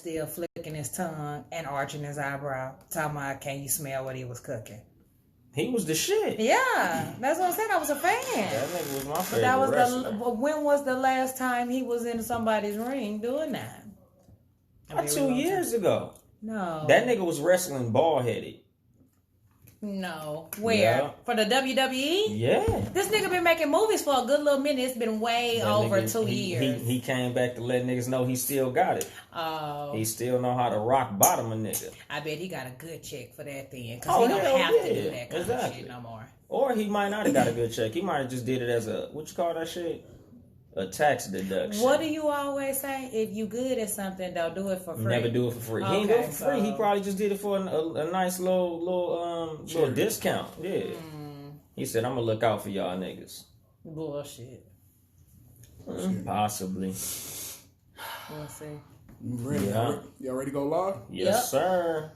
still flicking his tongue and arching his eyebrow, talking about, can you smell what he was cooking? He was the shit. Yeah, that's what I'm saying. I was a fan. That nigga was my favorite That was wrestler. when was the last time he was in somebody's ring doing that? About 2 years ago. No. That nigga was wrestling bald-headed. No. Where? Yeah. For the WWE? Yeah. This nigga been making movies for a good little minute. It's been way over 2 years. He came back to let niggas know he still got it. Oh. He still know how to rock bottom a nigga. I bet he got a good check for that thing. Because he don't have to do that kind of shit no more. Or he might not have got a good check. He might have just did it as a, what you call that shit? A tax deduction. What do you always say? If you good at something, don't do it for free. Never do it for free. He ain't do it for free. He probably just did it for a nice little discount. Yeah. He said, I'm gonna look out for y'all niggas. Bullshit. Possibly. We'll see. You ready? Yeah. Y'all ready to go live? Yes, sir.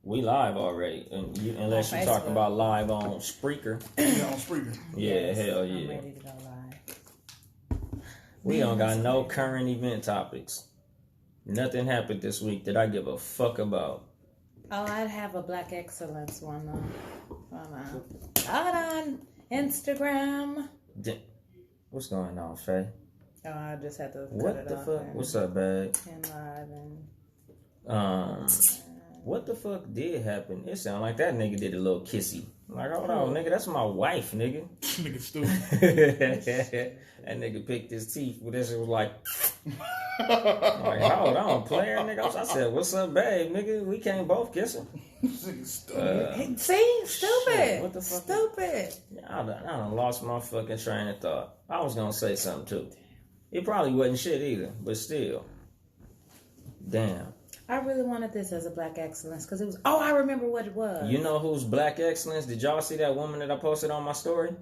We live already. Unless you talk about live on Spreaker. Yeah, on Spreaker. Yeah, yes, hell yeah. I'm ready to go live. We don't got no current event topics. Nothing happened this week that I give a fuck about. Oh, I'd have a Black Excellence one out on Instagram. What's going on, Faye? Oh, I just had to cut What it the off fuck? What's up, babe? and live and What the fuck did happen? It sounded like that nigga did a little kissy. Like, hold on, nigga, that's my wife, nigga. Nigga stupid. That nigga picked his teeth. Well, that shit was like, hold on, player, nigga. I said, what's up, babe, nigga? We can't both kiss him. Nigga stupid. see, stupid. Shit, what the fuck? Stupid. I done lost my fucking train of thought. I was gonna say something too. It probably wasn't shit either, but still. Damn. I really wanted this as a Black Excellence because it was. Oh, I remember what it was. You know who's Black Excellence? Did y'all see that woman that I posted on my story?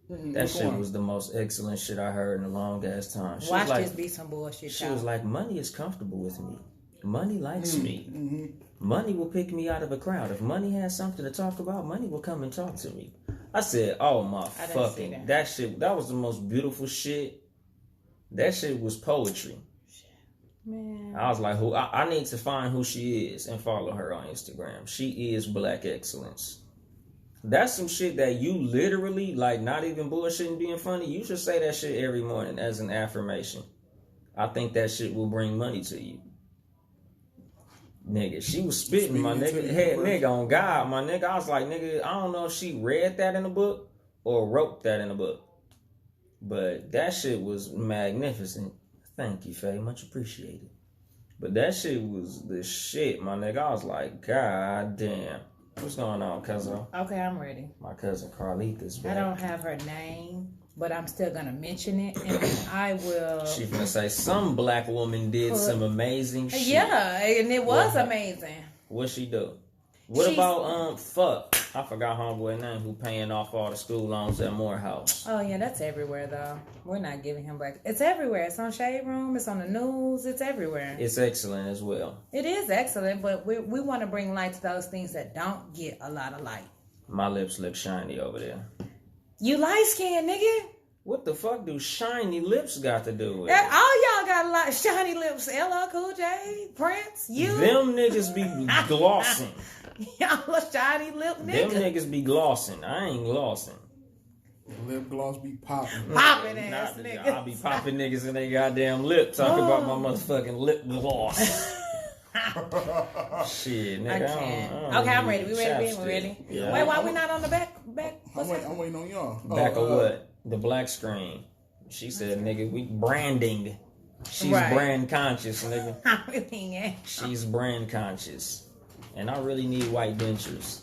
That shit was the most excellent shit I heard in a long ass time. Watch this be some bullshit. She was like, money is comfortable with me. Money likes me. Money will pick me out of a crowd. If money has something to talk about, money will come and talk to me. I said, oh my fucking, that shit, that was the most beautiful shit. That shit was poetry. Man. I was like, I need to find who she is and follow her on Instagram. She is Black Excellence. That's some shit that you literally, like, not even bullshitting being funny. You should say that shit every morning as an affirmation. I think that shit will bring money to you. Nigga, she was spitting, my nigga. Head nigga on God, my nigga. I was like, nigga, I don't know if she read that in a book or wrote that in a book. But that shit was magnificent. Thank you, Faye. Much appreciated. But that shit was the shit, my nigga. I was like, God damn. What's going on, cousin? Okay, I'm ready. My cousin Carlita's back. I don't have her name, but I'm still going to mention it. And I will. She's going to say some black woman did some amazing shit. Yeah, and it was amazing. What'd she do? What about, fuck? I forgot homeboy name who paying off all the school loans at Morehouse. Oh, yeah, that's everywhere, though. We're not giving him back. It's everywhere. It's on Shade Room. It's on the news. It's everywhere. It's excellent as well. It is excellent, but we want to bring light to those things that don't get a lot of light. My lips look shiny over there. You light-skinned, nigga. What the fuck do shiny lips got to do with it? All y'all got a lot of shiny lips. LL Cool J, Prince, you. Them niggas be glossing. Y'all a shiny lip nigga. Them niggas be glossing. I ain't glossing. Lip gloss be popping. Popping ass niggas. I be popping niggas in their goddamn lip talking about my motherfucking lip gloss. Shit, nigga. I can't. Okay, I'm ready. We ready? We ready? Yeah. Wait, why we not on the back? I'm waiting on y'all. Back of what? The black screen. She said, nigga, we branding. She's brand conscious, nigga. I really am. She's brand conscious. And I really need white dentures.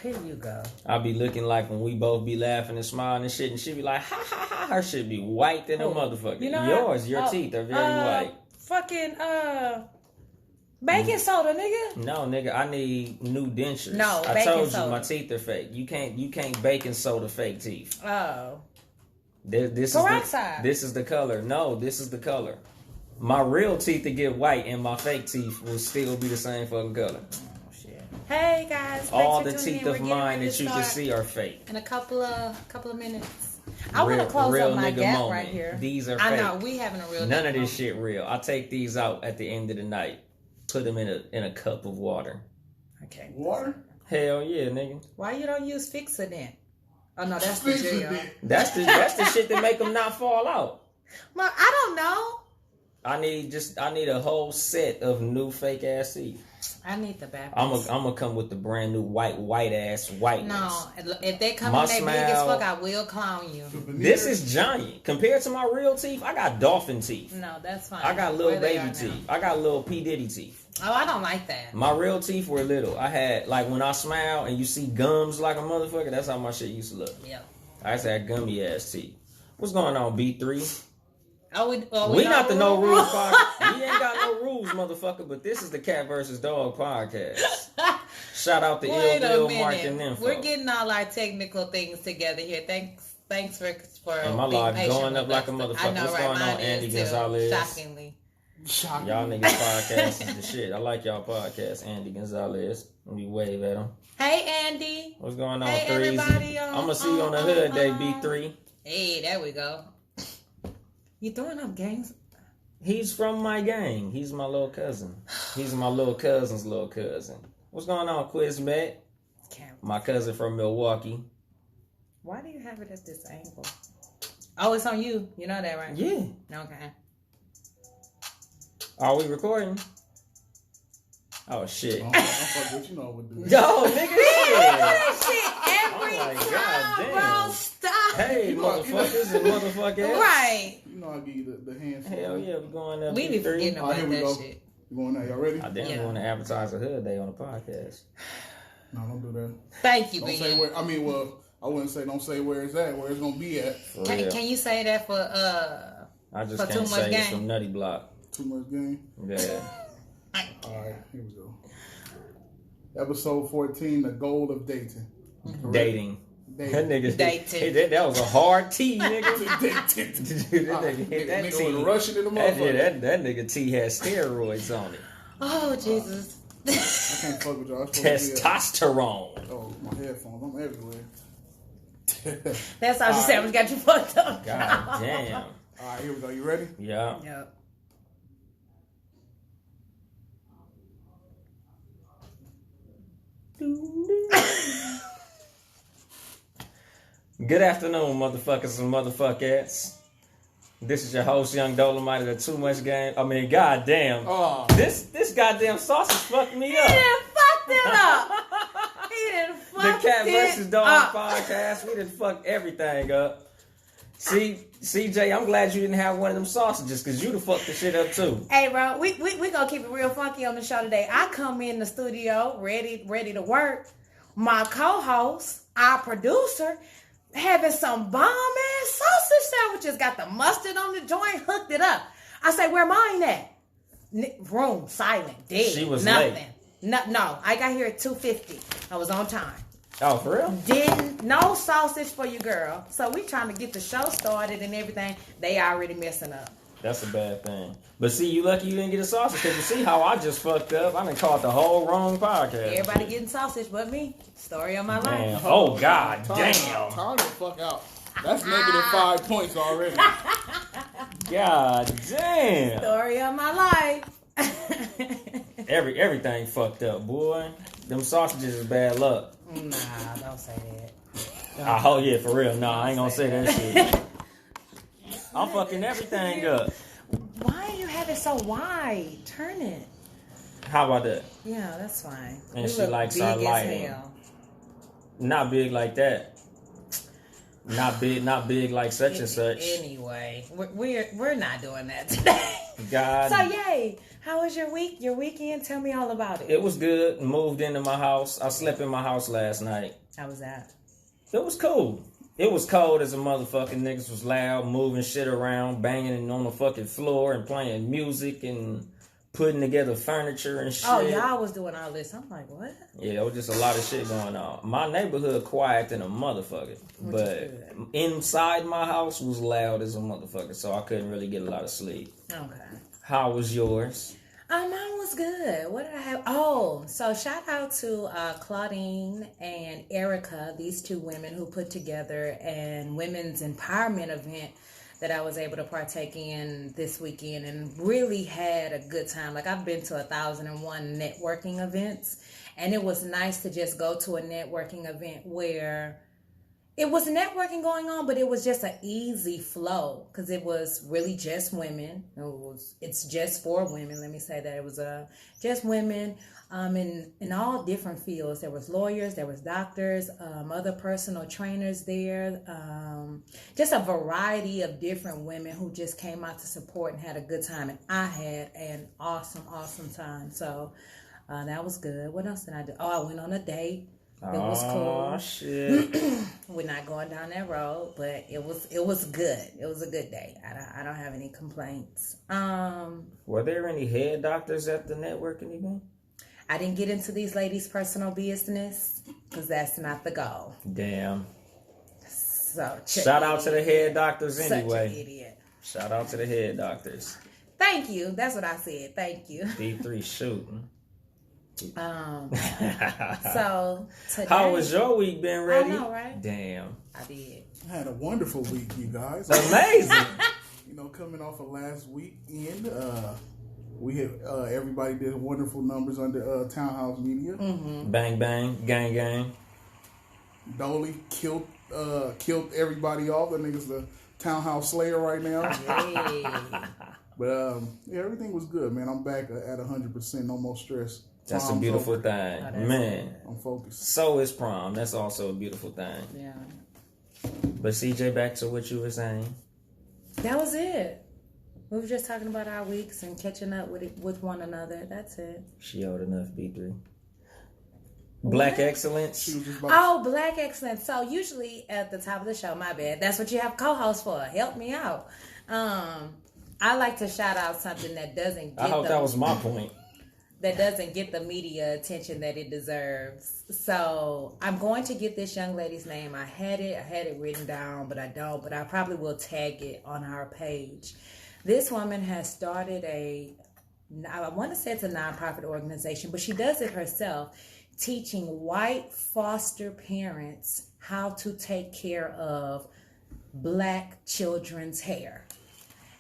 Here you go. I be looking like when we both be laughing and smiling and shit, and she be like, ha ha ha. Her shit be white than a motherfucker. You know your teeth are very white. Fucking baking soda, nigga. No, nigga, I need new dentures. No, I told soda. you my teeth are fake. You can't baking soda fake teeth. Oh. This is the color. No, this is the color. My real teeth to get white and my fake teeth will still be the same fucking color. Oh shit. Hey guys. All the teeth of mine that you can see are fake. In a couple of minutes. I want to close real up my nigga gap moment. right here. These are I fake. know we having a real. None of nigga this shit real. I take these out at the end of the night. Put them in a cup of water. Okay. Water? Hell yeah, nigga. Why you don't use Fix-It then? Oh no, that's the Fix it, jail. bitch. That's the shit that make them not fall out. Well, I don't know. I need a whole set of new fake ass teeth. I need the back. I'm gonna come with the brand new white ass whiteness. No, if they come My in they big as smile- fuck, I will clown you. This is giant compared to my real teeth. I got dolphin teeth. No, that's fine. I got little Where they baby are now. teeth. I got little P Diddy teeth. Oh, I don't like that. My real teeth were little. I had like when I smile and you see gums like a motherfucker. That's how my shit used to look. Yeah. I used to have gummy ass teeth. What's going on, B3? We not the No Rules podcast. We ain't got no rules, motherfucker. But this is the Cat versus Dog podcast. Shout out to Wait a Ill Bill, Mark, and minute. Info. We're getting all our technical things together here. Thanks for And my being live patient going up with like a us. motherfucker. I know, What's right? going on, Mine Andy is too, Gonzalez? shockingly. Shocking. Y'all niggas podcast is the shit. I like y'all podcast, Andy Gonzalez. Let me wave at him. Hey, Andy. What's going on, Hey, Threezy? everybody, I'm gonna see you on the hood day, B3. Hey, there we go. You throwing up gangs? He's from my gang. He's my little cousin. He's my little cousin's little cousin. What's going on, Quizmet? My cousin from Milwaukee. Why do you have it at this angle? Oh, it's on you. You know that, right? Yeah. Okay. Are we recording? Oh shit. I'm fucking with you know what to do. Yo, nigga, That shit. shit every I'm like, time, goddamn. bro. Stop. Hey, motherfuckers and motherfuckers. Right. You know I give you the hands. Hell yeah, we going up. We be forgetting All right, about here we go. that shit. You going now? Y'all ready? I damn Yeah. want to advertise a hood day on the podcast. No, don't do that. Thank you, Don't B. say where. I mean, well, I wouldn't say don't say where it's at. Where it's gonna be at. For real. Can you say that for I just for can't too much say it's game? from Nutty Block. Too much game. Yeah. All right, here we go. Episode 14: The Goal of Dating. Dating. That nigga. Dating. That was a hard T, nigga. Dating. That nigga hit that Nigga T. was rushing in the motherfucker. That nigga T had steroids on it. Oh Jesus. I can't fuck with y'all. It's supposed to be Testosterone. oh, my headphones. I'm everywhere. That's how she said we got you fucked up. God damn. All right, here we go. You ready? Yeah. Yep. Good afternoon, motherfuckers and motherfuckers. This is your host, Young Dolemite of the Too Much Game. I mean, goddamn. Oh. This goddamn sausage fucked me He up. done fucked it up. He done The fucked Cat versus it Dog up. podcast. We done fucked everything up. See, CJ, I'm glad you didn't have one of them sausages because you'd have fucked the shit up too. Hey, bro, we gonna keep it real funky on the show today. I come in the studio ready to work. My co-host, our producer, having some bomb ass sausage sandwiches. Got the mustard on the joint, hooked it up. I say, where mine at? Room, silent, dead. She was nothing. late. No, I got here at 2:50. I was on time. Oh, for real? No sausage for you, girl. So we trying to get the show started and everything. They already messing up. That's a bad thing. But see, you lucky you didn't get a sausage because you see how I just fucked up. I done caught the whole wrong podcast. Everybody getting sausage but me. Story of my Damn. life. Oh, God Time damn. the fuck out. That's negative 5 points already. God damn. Story of my life. Everything fucked up, boy. Them sausages is bad luck. Nah, don't say that. Oh, yeah, for real. No, I ain't gonna say that shit. I'm fucking everything up. Why do you have it so wide? Turn it. How about that? Yeah, that's fine. And You she look likes big our as lighting. hell. Not big like that. Not big like such and such. Anyway, we're not doing that today. God. So yay! How was your week? Your weekend? Tell me all about it. It was good. Moved into my house. I slept in my house last night. How was that? It was cool. It was cold as a motherfucking. Niggas was loud, moving shit around, banging on the fucking floor and playing music and putting together furniture and shit. Oh, y'all was doing all this. I'm like, what? Yeah, it was just a lot of shit going on. My neighborhood quiet than a motherfucker. Which is But inside my house was loud as a motherfucker, so I couldn't really get a lot of sleep. Okay. How was yours? Mine was good. What did I have? Oh, so shout out to Claudine and Erica, these two women who put together an women's empowerment event that I was able to partake in this weekend and really had a good time. Like, I've been to 1,001 networking events, and it was nice to just go to a networking event where it was networking going on, but it was just an easy flow because it was really just women. It's just for women. Let me say that it was just women in all different fields. There was lawyers, there was doctors, other personal trainers there. Just a variety of different women who just came out to support and had a good time. And I had an awesome time. So that was good. What else did I do? Oh, I went on a date. It was cool. Oh shit! We're not going down that road, but it was good. It was a good day. I don't have any complaints. Were there any head doctors at the networking event? I didn't get into these ladies' personal business because that's not the goal. Damn. So shout out to the head doctors anyway. Such an idiot. Shout out to the head doctors. Thank you. That's what I said. Thank you. D3 shooting. So today, how was your week been, ready? I know, right? Damn. I did. I had a wonderful week, you guys. Amazing. Coming off of last weekend, we had everybody did wonderful numbers under Townhouse Media. Mm-hmm. Bang bang, gang gang. Dolly killed everybody off. That nigga's the Townhouse Slayer right now. Yay. But everything was good, man. I'm back at 100%. No more stress. That's Prom's a beautiful over. thing, man. I'm focused. So is prom. That's also a beautiful thing. Yeah. But CJ, back to what you were saying. That was it. We were just talking about our weeks and catching up with one another. That's it. She old enough, B3. Black excellence. Oh, black excellence. So usually at the top of the show, my bad. That's what you have co-hosts for. Help me out. I like to shout out something that doesn't get I hope that was my point. That doesn't get the media attention that it deserves. So I'm going to get this young lady's name. I had it written down, but I don't. But I probably will tag it on our page. This woman has started I want to say it's a nonprofit organization, but she does it herself, teaching white foster parents how to take care of black children's hair.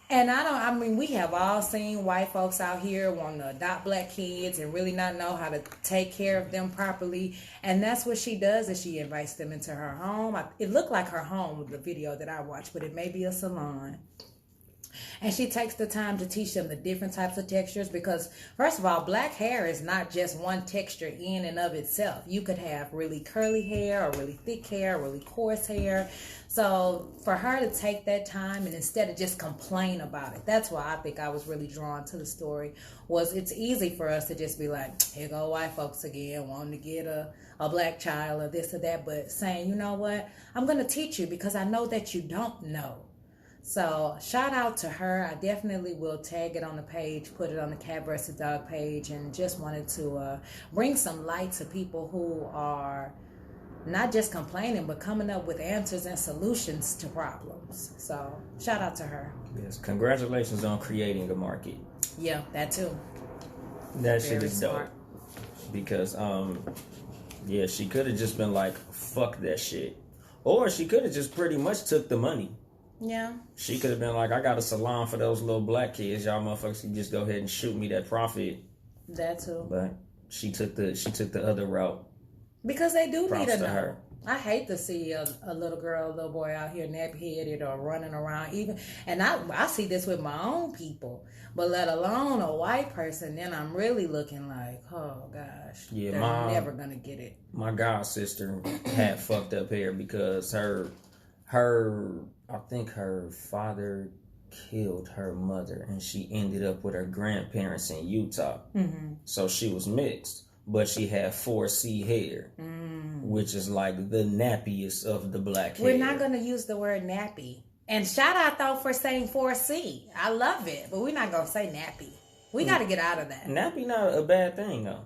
And we have all seen white folks out here wanting to adopt black kids and really not know how to take care of them properly. And that's what she does, is she invites them into her home. It looked like her home with the video that I watched, but it may be a salon. And she takes the time to teach them the different types of textures because, first of all, black hair is not just one texture in and of itself. You could have really curly hair or really thick hair or really coarse hair. So for her to take that time and instead of just complain about it, that's why I think I was really drawn to the story, was it's easy for us to just be like, here go white folks again, wanting to get a black child or this or that, but saying, you know what, I'm going to teach you because I know that you don't know. So shout out to her. I definitely will tag it on the page, put it on the Cat vs. Dog page, and just wanted to bring some light to people who are not just complaining, but coming up with answers and solutions to problems. So shout out to her. Yes, congratulations on creating a market. Yeah, that too. That shit is dope. Because, she could have just been like, fuck that shit. Or she could have just pretty much took the money. Yeah. She could have been like, I got a salon for those little black kids. Y'all motherfuckers can just go ahead and shoot me that profit. That too. But she took the other route. Because they do Props need a to know. her. I hate to see a little girl, a little boy out here nappy-headed or running around. And I see this with my own people. But let alone a white person, then I'm really looking like, oh gosh, yeah, they're never gonna get it. My god sister had fucked up hair because her I think her father killed her mother and she ended up with her grandparents in Utah. Mm-hmm. So she was mixed, but she had 4C hair, which is like the nappiest of the black hair. We're not going to use the word nappy. And shout out though for saying 4C. I love it, but we're not going to say nappy. We got to get out of that. Nappy not a bad thing though.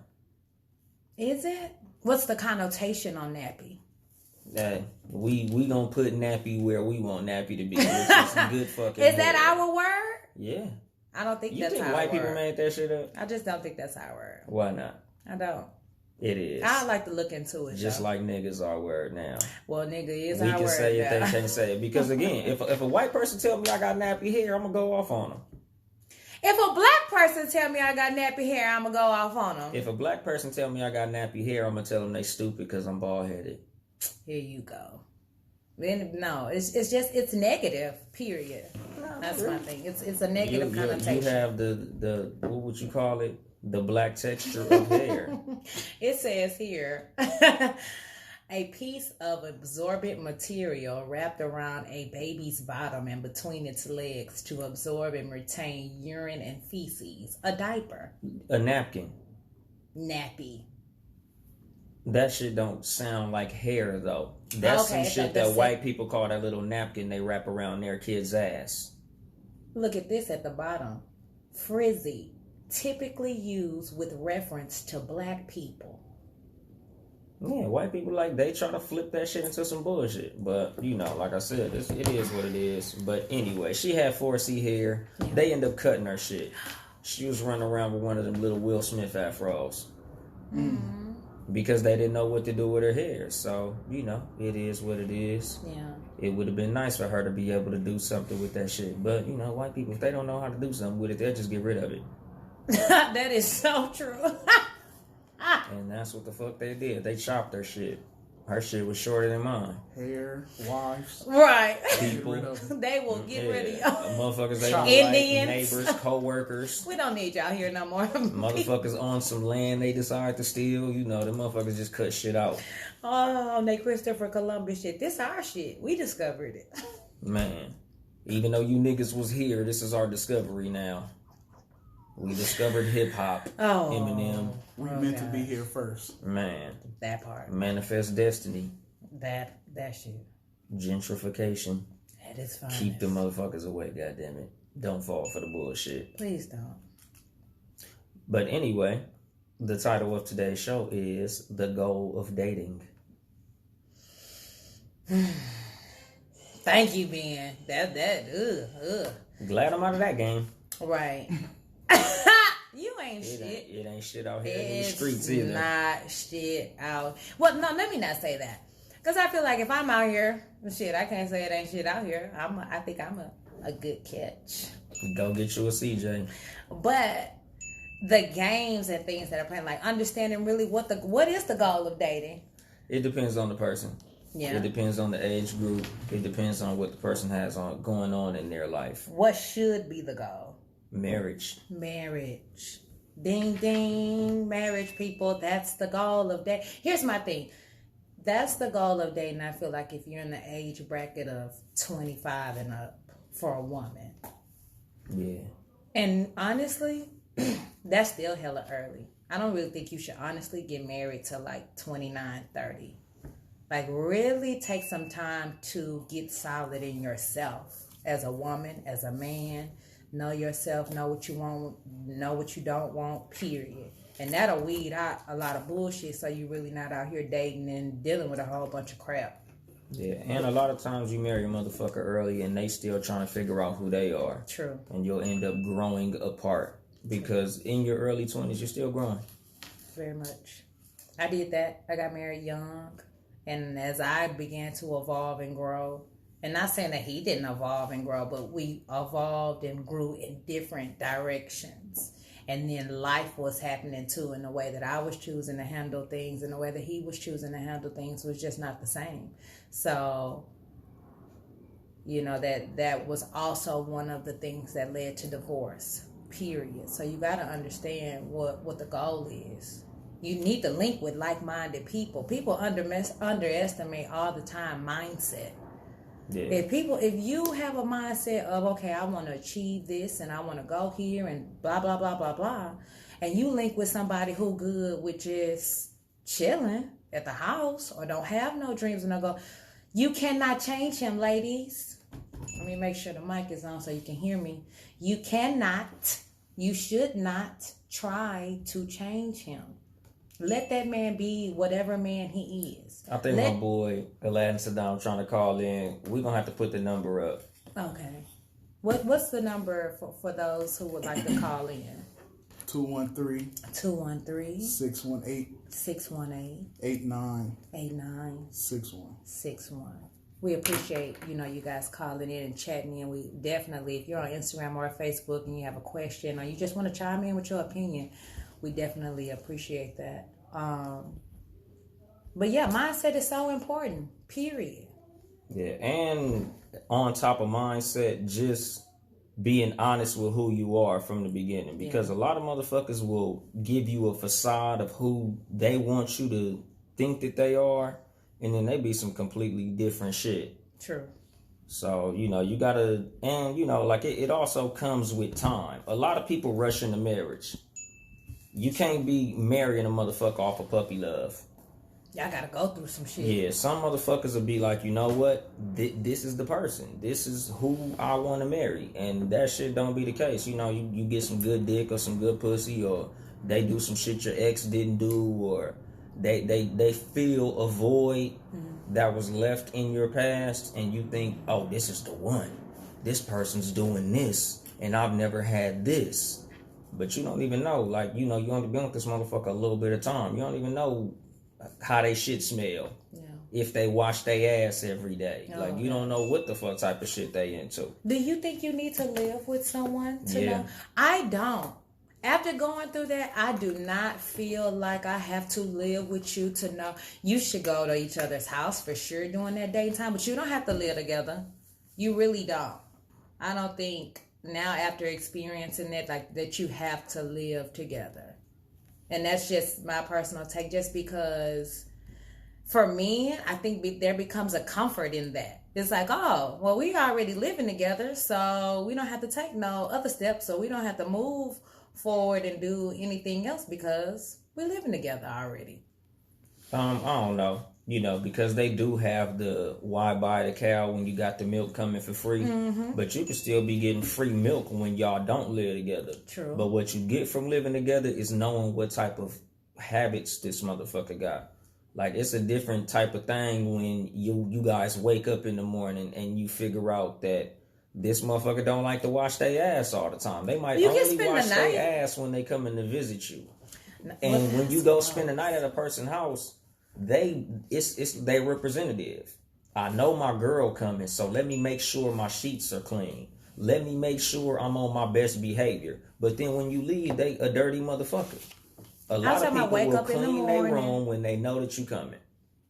Is it? What's the connotation on nappy? We gonna put nappy where we want nappy to be, which is good fucking Is that hair. our word? Yeah. I don't think you that's think how white it people works. made that shit up? I just don't think that's how it works. Why not? I don't. It is. I'd like to look into it. Just though. like niggas are word now. Well, nigga is We our can word say it, now. they can't say it. Because again, if a white person tell me I got nappy hair, I'm gonna go off on them. If a black person tell me I got nappy hair, I'm gonna go off on them. If a black person tell me I got nappy hair, I'm gonna tell them they stupid because I'm bald headed. Here you go. No, it's negative. Period. That's my thing. It's a negative connotation. You have the what would you call it? The black texture of hair. It says here, a piece of absorbent material wrapped around a baby's bottom and between its legs to absorb and retain urine and feces. A diaper. A napkin. Nappy. That shit don't sound like hair though. That's Okay, some shit so that white people call that little napkin they wrap around their kid's ass. Look at this at the bottom. Frizzy. Typically used with reference to black people. Yeah, white people they try to flip that shit into some bullshit. But, like I said, it is what it is. But anyway, she had 4C hair. Yeah. They end up cutting her shit. She was running around with one of them little Will Smith afros. Mm-hmm. Because they didn't know what to do with her hair. So, it is what it is. Yeah. It would have been nice for her to be able to do something with that shit. But, white people, if they don't know how to do something with it, they'll just get rid of it. That is so true. And that's what the fuck they did. They chopped her shit. Her shit was shorter than mine. Hair, wives. Right. People. They will get rid of y'all. Motherfuckers, Indians. Neighbors, co-workers. We don't need y'all here no more. Motherfuckers on some land they decide to steal. The motherfuckers just cut shit out. Oh, they Christopher Columbus shit. This our shit. We discovered it. Man. Even though you niggas was here, this is our discovery now. We discovered hip hop. Oh, Eminem. We meant to be here first. Man. That part. Manifest destiny. That shit. Gentrification. That is fine. Keep the motherfuckers away, goddammit. Don't fall for the bullshit. Please don't. But anyway, the title of today's show is The Goal of Dating. Thank you, Ben. Glad I'm out of that game. Right. You ain't shit. It ain't shit out here in the streets either. It's not shit out. Well, no, let me not say that. Because I feel like if I'm out here, shit, I can't say it ain't shit out here. I think I'm a good catch. Go get you a CJ. But the games and things that are playing, like understanding really what is the goal of dating? It depends on the person. Yeah. It depends on the age group. It depends on what the person has going on in their life. What should be the goal? Marriage. Ding, ding. Marriage, people. That's the goal of dating. Here's my thing. That's the goal of dating. I feel like if you're in the age bracket of 25 and up for a woman. Yeah. And honestly, that's still hella early. I don't really think you should honestly get married till like 29, 30. Like really take some time to get solid in yourself as a woman, as a man. Know yourself, know what you want, know what you don't want, period. And that'll weed out a lot of bullshit so you're really not out here dating and dealing with a whole bunch of crap. Yeah, and a lot of times you marry a motherfucker early and they still trying to figure out who they are. True. And you'll end up growing apart because in your early 20s, you're still growing. Very much. I did that. I got married young. And as I began to evolve and grow, and not saying that he didn't evolve and grow, but we evolved and grew in different directions. And then life was happening too in the way that I was choosing to handle things and the way that he was choosing to handle things was just not the same. So, that was also one of the things that led to divorce, period. So you got to understand what the goal is. You need to link with like-minded people. People underestimate all the time mindset. Yeah. If you have a mindset of, okay, I want to achieve this and I want to go here and blah, blah, blah, blah, blah, and you link with somebody who good with just chilling at the house or don't have no dreams and no goal, you cannot change him, ladies. Let me make sure the mic is on so you can hear me. You should not try to change him. Let that man be whatever man he is. I think my boy Aladdin Saddam trying to call in. We're going to have to put the number up. Okay. What's the number for those who would like to call in? 213-618 8961. We appreciate, you guys calling in and chatting in. We definitely, if you're on Instagram or Facebook and you have a question or you just want to chime in with your opinion, we definitely appreciate that. But yeah, mindset is so important, period. Yeah, and on top of mindset, just being honest with who you are from the beginning. Because a lot of motherfuckers will give you a facade of who they want you to think that they are, and then they be some completely different shit. True. So, you gotta, and like it also comes with time. A lot of people rush into marriage. You can't be marrying a motherfucker off of puppy love. Y'all gotta go through some shit. Yeah, some motherfuckers will be like, you know what? This is the person. This is who I want to marry. And that shit don't be the case. You get some good dick or some good pussy, or they do some shit your ex didn't do, or they fill a void that was left in your past, and you think, oh, this is the one. This person's doing this, and I've never had this. But you don't even know. Like, you only been with this motherfucker a little bit of time. You don't even know how they shit smell. Yeah. If they wash their ass every day. Like, you don't know what the fuck type of shit they into. Do you think you need to live with someone to know? I don't. After going through that, I do not feel like I have to live with you to know. You should go to each other's house for sure during that daytime, but you don't have to live together. You really don't. I don't think now, after experiencing that, like, that you have to live together. And that's just my personal take, just because for me, I think there becomes a comfort in that. It's like, oh, well, we already living together, so we don't have to take no other steps, so we don't have to move forward and do anything else because we're living together already. I don't know. Because they do have the why buy the cow when you got the milk coming for free. Mm-hmm. But you can still be getting free milk when y'all don't live together. True. But what you get from living together is knowing what type of habits this motherfucker got. Like, it's a different type of thing when you guys wake up in the morning and you figure out that this motherfucker don't like to wash their ass all the time. They might only wash their ass when they come in to visit you. And when you go spend the night at a person's house, it's their representative. I know my girl coming, so let me make sure my sheets are clean. Let me make sure I'm on my best behavior. But then when you leave, they a dirty motherfucker. A lot of people will clean their room when they know that you coming.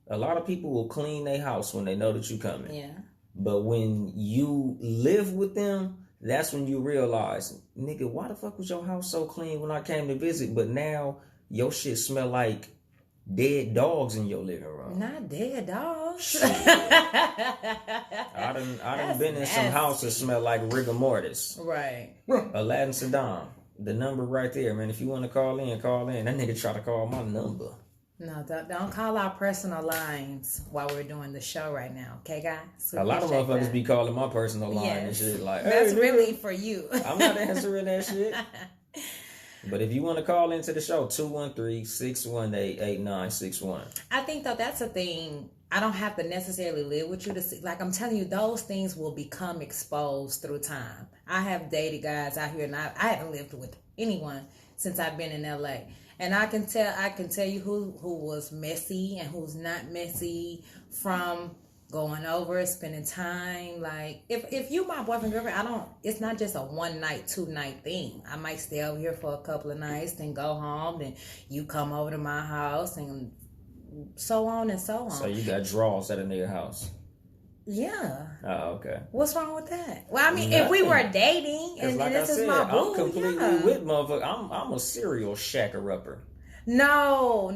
A lot of people will clean their house when they know that you coming. Yeah. But when you live with them, that's when you realize, nigga, why the fuck was your house so clean when I came to visit? But now your shit smell like dead dogs in your living room. Not dead dogs. I done been in some houses that smell like rigor mortis. Right. Aladdin Saddam. The number right there, man. If you want to call in, call in. That nigga try to call my number. No, don't call our personal lines while we're doing the show right now. Okay, guys? A lot of motherfuckers be calling my personal line and shit like, that's really for you. I'm not answering that shit. But if you want to call into the show, 213-618-8961. I think, though, that's a thing. I don't have to necessarily live with you to see. Like, I'm telling you, those things will become exposed through time. I have dated guys out here, and I haven't lived with anyone since I've been in LA. And I can tell you who was messy and who's not messy from going over, spending time. Like, if you my boyfriend, girlfriend, it's not just a 1 night, 2 night thing. I might stay over here for a couple of nights, then go home, then you come over to my house, and so on and so on. So you got draws at a nigga house. Yeah. Oh, okay. What's wrong with that? Well, I mean, if we were dating and like this is my boo, I'm completely with motherfucker. I'm a serial shacker upper. No.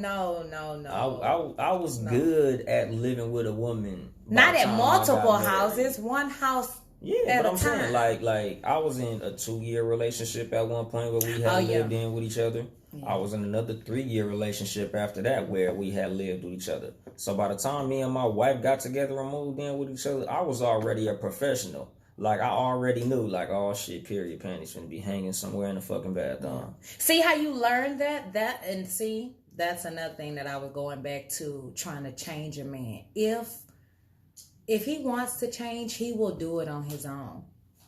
I was good at living with a woman. Not at multiple houses, one house. Yeah, but I'm saying like I was in a 2-year relationship at one point where we had lived in with each other. Yeah. I was in another 3-year relationship after that where we had lived with each other. So by the time me and my wife got together and moved in with each other, I was already a professional. Like, I already knew, like, oh, shit, period panties finna be hanging somewhere in the fucking bathroom. See how you learned that? And see, that's another thing that I was going back to, trying to change a man. If he wants to change, he will do it on his own.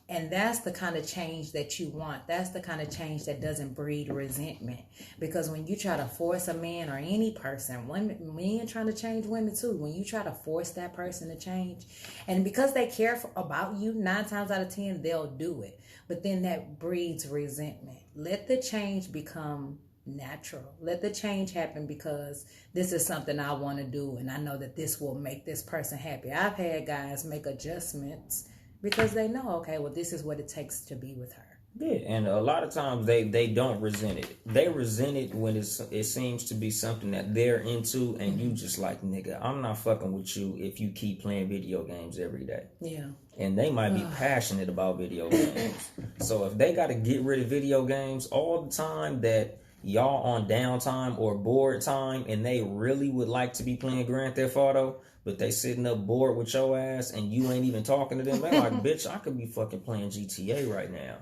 And that's the kind of change that you want. That's the kind of change that doesn't breed resentment. Because when you try to force a man or any person, men trying to change women too, when you try to force that person to change, and because they care about you, 9 times out of 10, they'll do it. But then that breeds resentment. Let the change become natural. Let the change happen because this is something I want to do, and I know that this will make this person happy. I've had guys make adjustments because they know, okay, well, this is what it takes to be with her. Yeah, and a lot of times they don't resent it. They resent it when it seems to be something that they're into, and you just like, nigga, I'm not fucking with you if you keep playing video games every day. Yeah. And they might be passionate about video games. So if they got to get rid of video games all the time that y'all on downtime or bored time, and they really would like to be playing Grand Theft Auto, but they sitting up bored with your ass and you ain't even talking to them. They're like, bitch, I could be fucking playing GTA right now,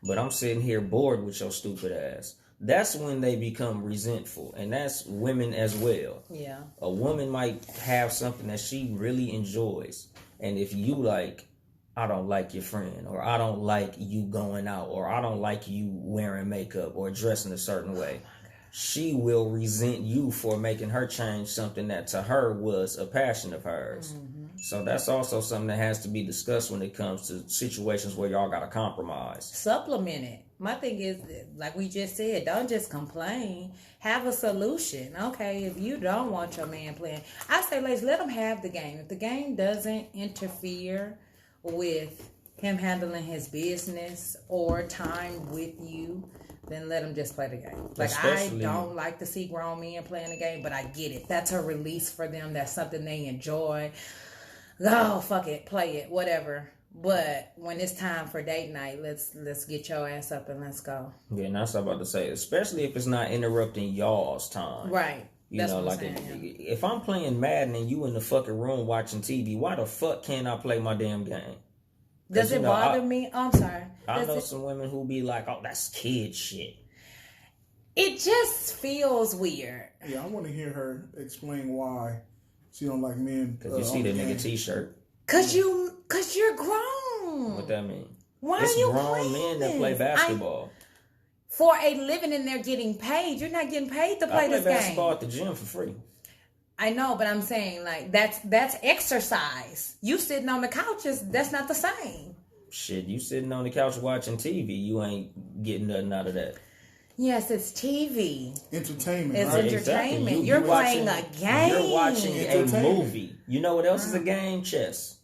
but I'm sitting here bored with your stupid ass. That's when they become resentful, and that's women as well. Yeah. A woman might have something that she really enjoys, and if you like, I don't like your friend, or I don't like you going out, or I don't like you wearing makeup or dressing a certain way, she will resent you for making her change something that to her was a passion of hers. Mm-hmm. So that's also something that has to be discussed when it comes to situations where y'all got to compromise. Supplement it. My thing is, like we just said, don't just complain. Have a solution. Okay, if you don't want your man playing, I say, ladies, let him have the game. If the game doesn't interfere with him handling his business or time with you, then let him just play the game. Like, especially, I don't like to see grown men playing the game, but I get it. That's a release for them. That's something they enjoy. Oh, fuck it, play it, whatever. But when it's time for date night, let's get your ass up and let's go. Yeah, and that's what I'm about to say. Especially if it's not interrupting y'all's time. Right. That's what I'm saying, if I'm playing Madden and you in the fucking room watching TV, why the fuck can't I play my damn game? Does it bother me? Oh, I'm sorry. I know some women who be like, oh, that's kid shit. It just feels weird. Yeah, I want to hear her explain why she don't like men. Because you see the nigga t-shirt. Cause you're grown. What that mean? Why it's are you grown men that play basketball. For a living, and they're getting paid. You're not getting paid to play this game. I play basketball at the gym for free. I know, but I'm saying, like, that's exercise. You sitting on the couches, that's not the same. Shit, you sitting on the couch watching TV, you ain't getting nothing out of that. Yes, it's TV. Entertainment. It's right? entertainment. Exactly. You're playing a game. You're watching a movie. You know what else is a game? Chess.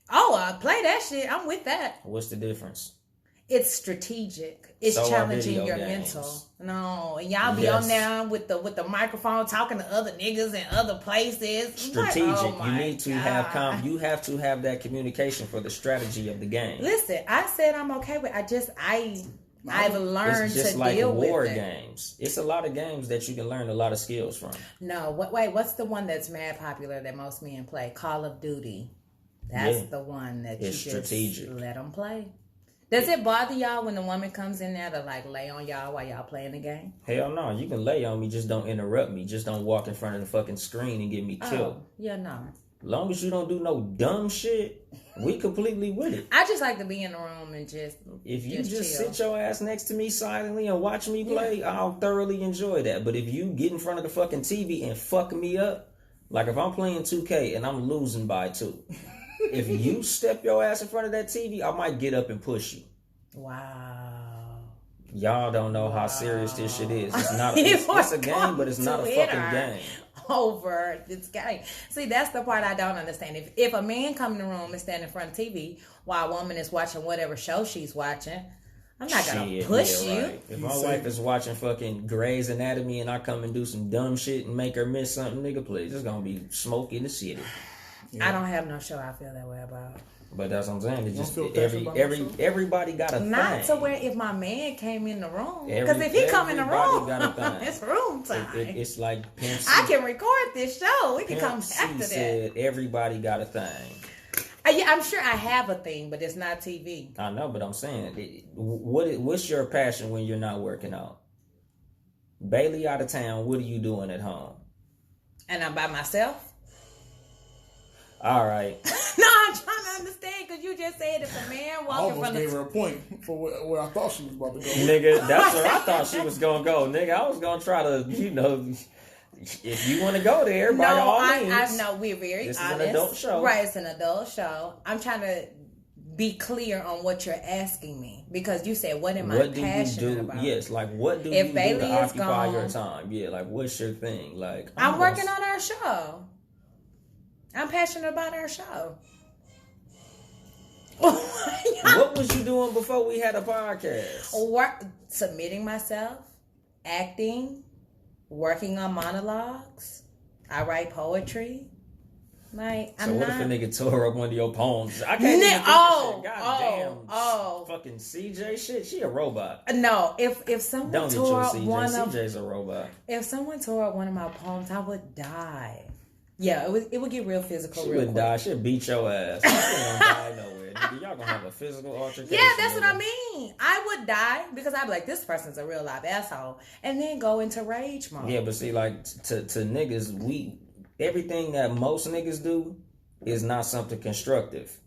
Oh, I play that shit. I'm with that. What's the difference? It's strategic. It's so challenging your mental. No, and y'all be on there with the microphone talking to other niggas in other places. Strategic. Like, oh, you need to have you have to have that communication for the strategy of the game. Listen, I said I'm okay with. I've learned to like deal with it. War games. It's a lot of games that you can learn a lot of skills from. No, what's the one that's mad popular that most men play? Call of Duty. That's the one that it's you strategic. Just let them play. Does it bother y'all when the woman comes in there to like lay on y'all while y'all playing the game? Hell no, you can lay on me, just don't interrupt me. Just don't walk in front of the fucking screen and get me killed. Yeah, no. Long as you don't do no dumb shit, we completely with it. I just like to be in the room and just if you just chill. sit your ass next to me silently and watch me play, I'll thoroughly enjoy that. But if you get in front of the fucking TV and fuck me up, like if I'm playing 2K and I'm losing by 2. If you step your ass in front of that TV, I might get up and push you. Wow. Y'all don't know how serious this shit is. It's not. It's a game, but it's not a fucking game. Over this game. See, that's the part I don't understand. If a man come in the room and stand in front of TV while a woman is watching whatever show she's watching, I'm not gonna push you. Right. If my wife is watching fucking Grey's Anatomy and I come and do some dumb shit and make her miss something, nigga, please, it's gonna be smoke in the city. Yeah. I don't have no show I feel that way about. But that's what I'm saying. It's just everybody got a not thing. To where if my man came in the room, because if he come in the room, it's room time. It's like Pimp C. I can record this show. We can come after that. Said everybody got a thing. Yeah, I'm sure I have a thing, but it's not TV. I know, but I'm saying, what's your passion when you're not working out? Bailey out of town. What are you doing at home? And I'm by myself. All right. No, I'm trying to understand because you just said if a man I walking almost from gave the her a point for where I thought she was about to go. Nigga, that's where I thought she was gonna go. Nigga, I was gonna try to, if you want to go there, by all means. I know we're very this honest. is an adult show. Right, it's an adult show. I'm trying to be clear on what you're asking me because you said, what am I passionate about? Yes, like what do if you Bailey do to is occupy gone, your time? Yeah, like what's your thing? Like I'm working on our show. I'm passionate about our show. What was you doing before we had a podcast? Submitting myself, acting, working on monologues. I write poetry. Like, so what if a nigga tore up one of your poems? I can't even think of shit. God damn, fucking CJ shit. She a robot. No, if someone don't tore get up your CJ. one of CJ's a robot. If someone tore up one of my poems, I would die. Yeah, it would get real physical. She real wouldn't quick. die. She'd beat your ass. She don't die nowhere. Nigga, y'all gonna have a physical altercation. Yeah, that's what nigga. I mean. I would die because I'd be like, this person's a real life asshole, and then go into rage mode. Yeah, but see, like to niggas, everything that most niggas do is not something constructive.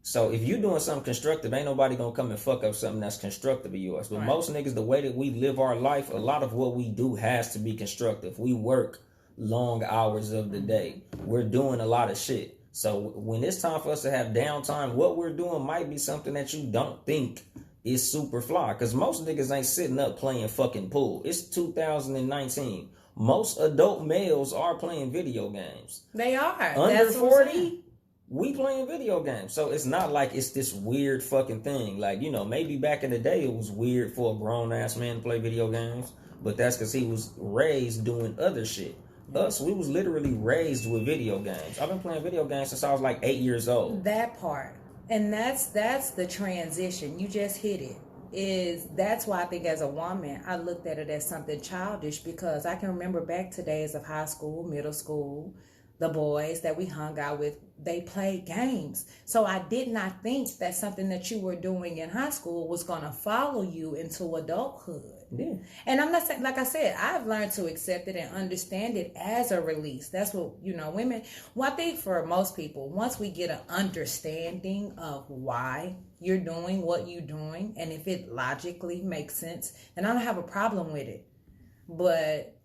So if you doing something constructive, ain't nobody gonna come and fuck up something that's constructive of yours. But most niggas, the way that we live our life, a lot of what we do has to be constructive. We work long hours of the day. We're doing a lot of shit. So when it's time for us to have downtime, what we're doing might be something that you don't think is super fly. Because most niggas ain't sitting up playing fucking pool. It's 2019. Most adult males are playing video games. They are. Under 40, we playing video games. So it's not like it's this weird fucking thing. Like, maybe back in the day it was weird for a grown-ass man to play video games. But that's because he was raised doing other shit. Us, we was literally raised with video games. I've been playing video games since I was like 8 years old. That part. And that's the transition. You just hit it. That's why I think as a woman, I looked at it as something childish because I can remember back to days of high school, middle school, the boys that we hung out with, they played games. So I did not think that something that you were doing in high school was going to follow you into adulthood. Yeah. And I'm not saying, like I said, I've learned to accept it and understand it as a release. That's what, women, well, I think for most people, once we get an understanding of why you're doing what you're doing, and if it logically makes sense, then I don't have a problem with it. But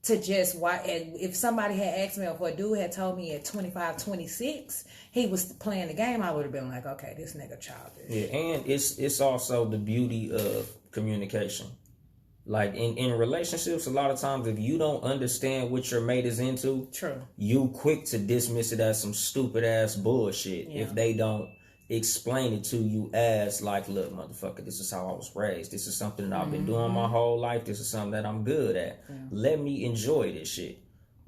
to just why, if somebody had asked me, or if a dude had told me at 25, 26, he was playing the game, I would have been like, okay, this nigga childish. Yeah, and it's also the beauty of communication. Like in relationships, a lot of times if you don't understand what your mate is into, true, you quick to dismiss it as some stupid ass bullshit if they don't explain it to you as like, look, motherfucker, this is how I was raised. This is something that I've been doing my whole life. This is something that I'm good at. Yeah. Let me enjoy this shit.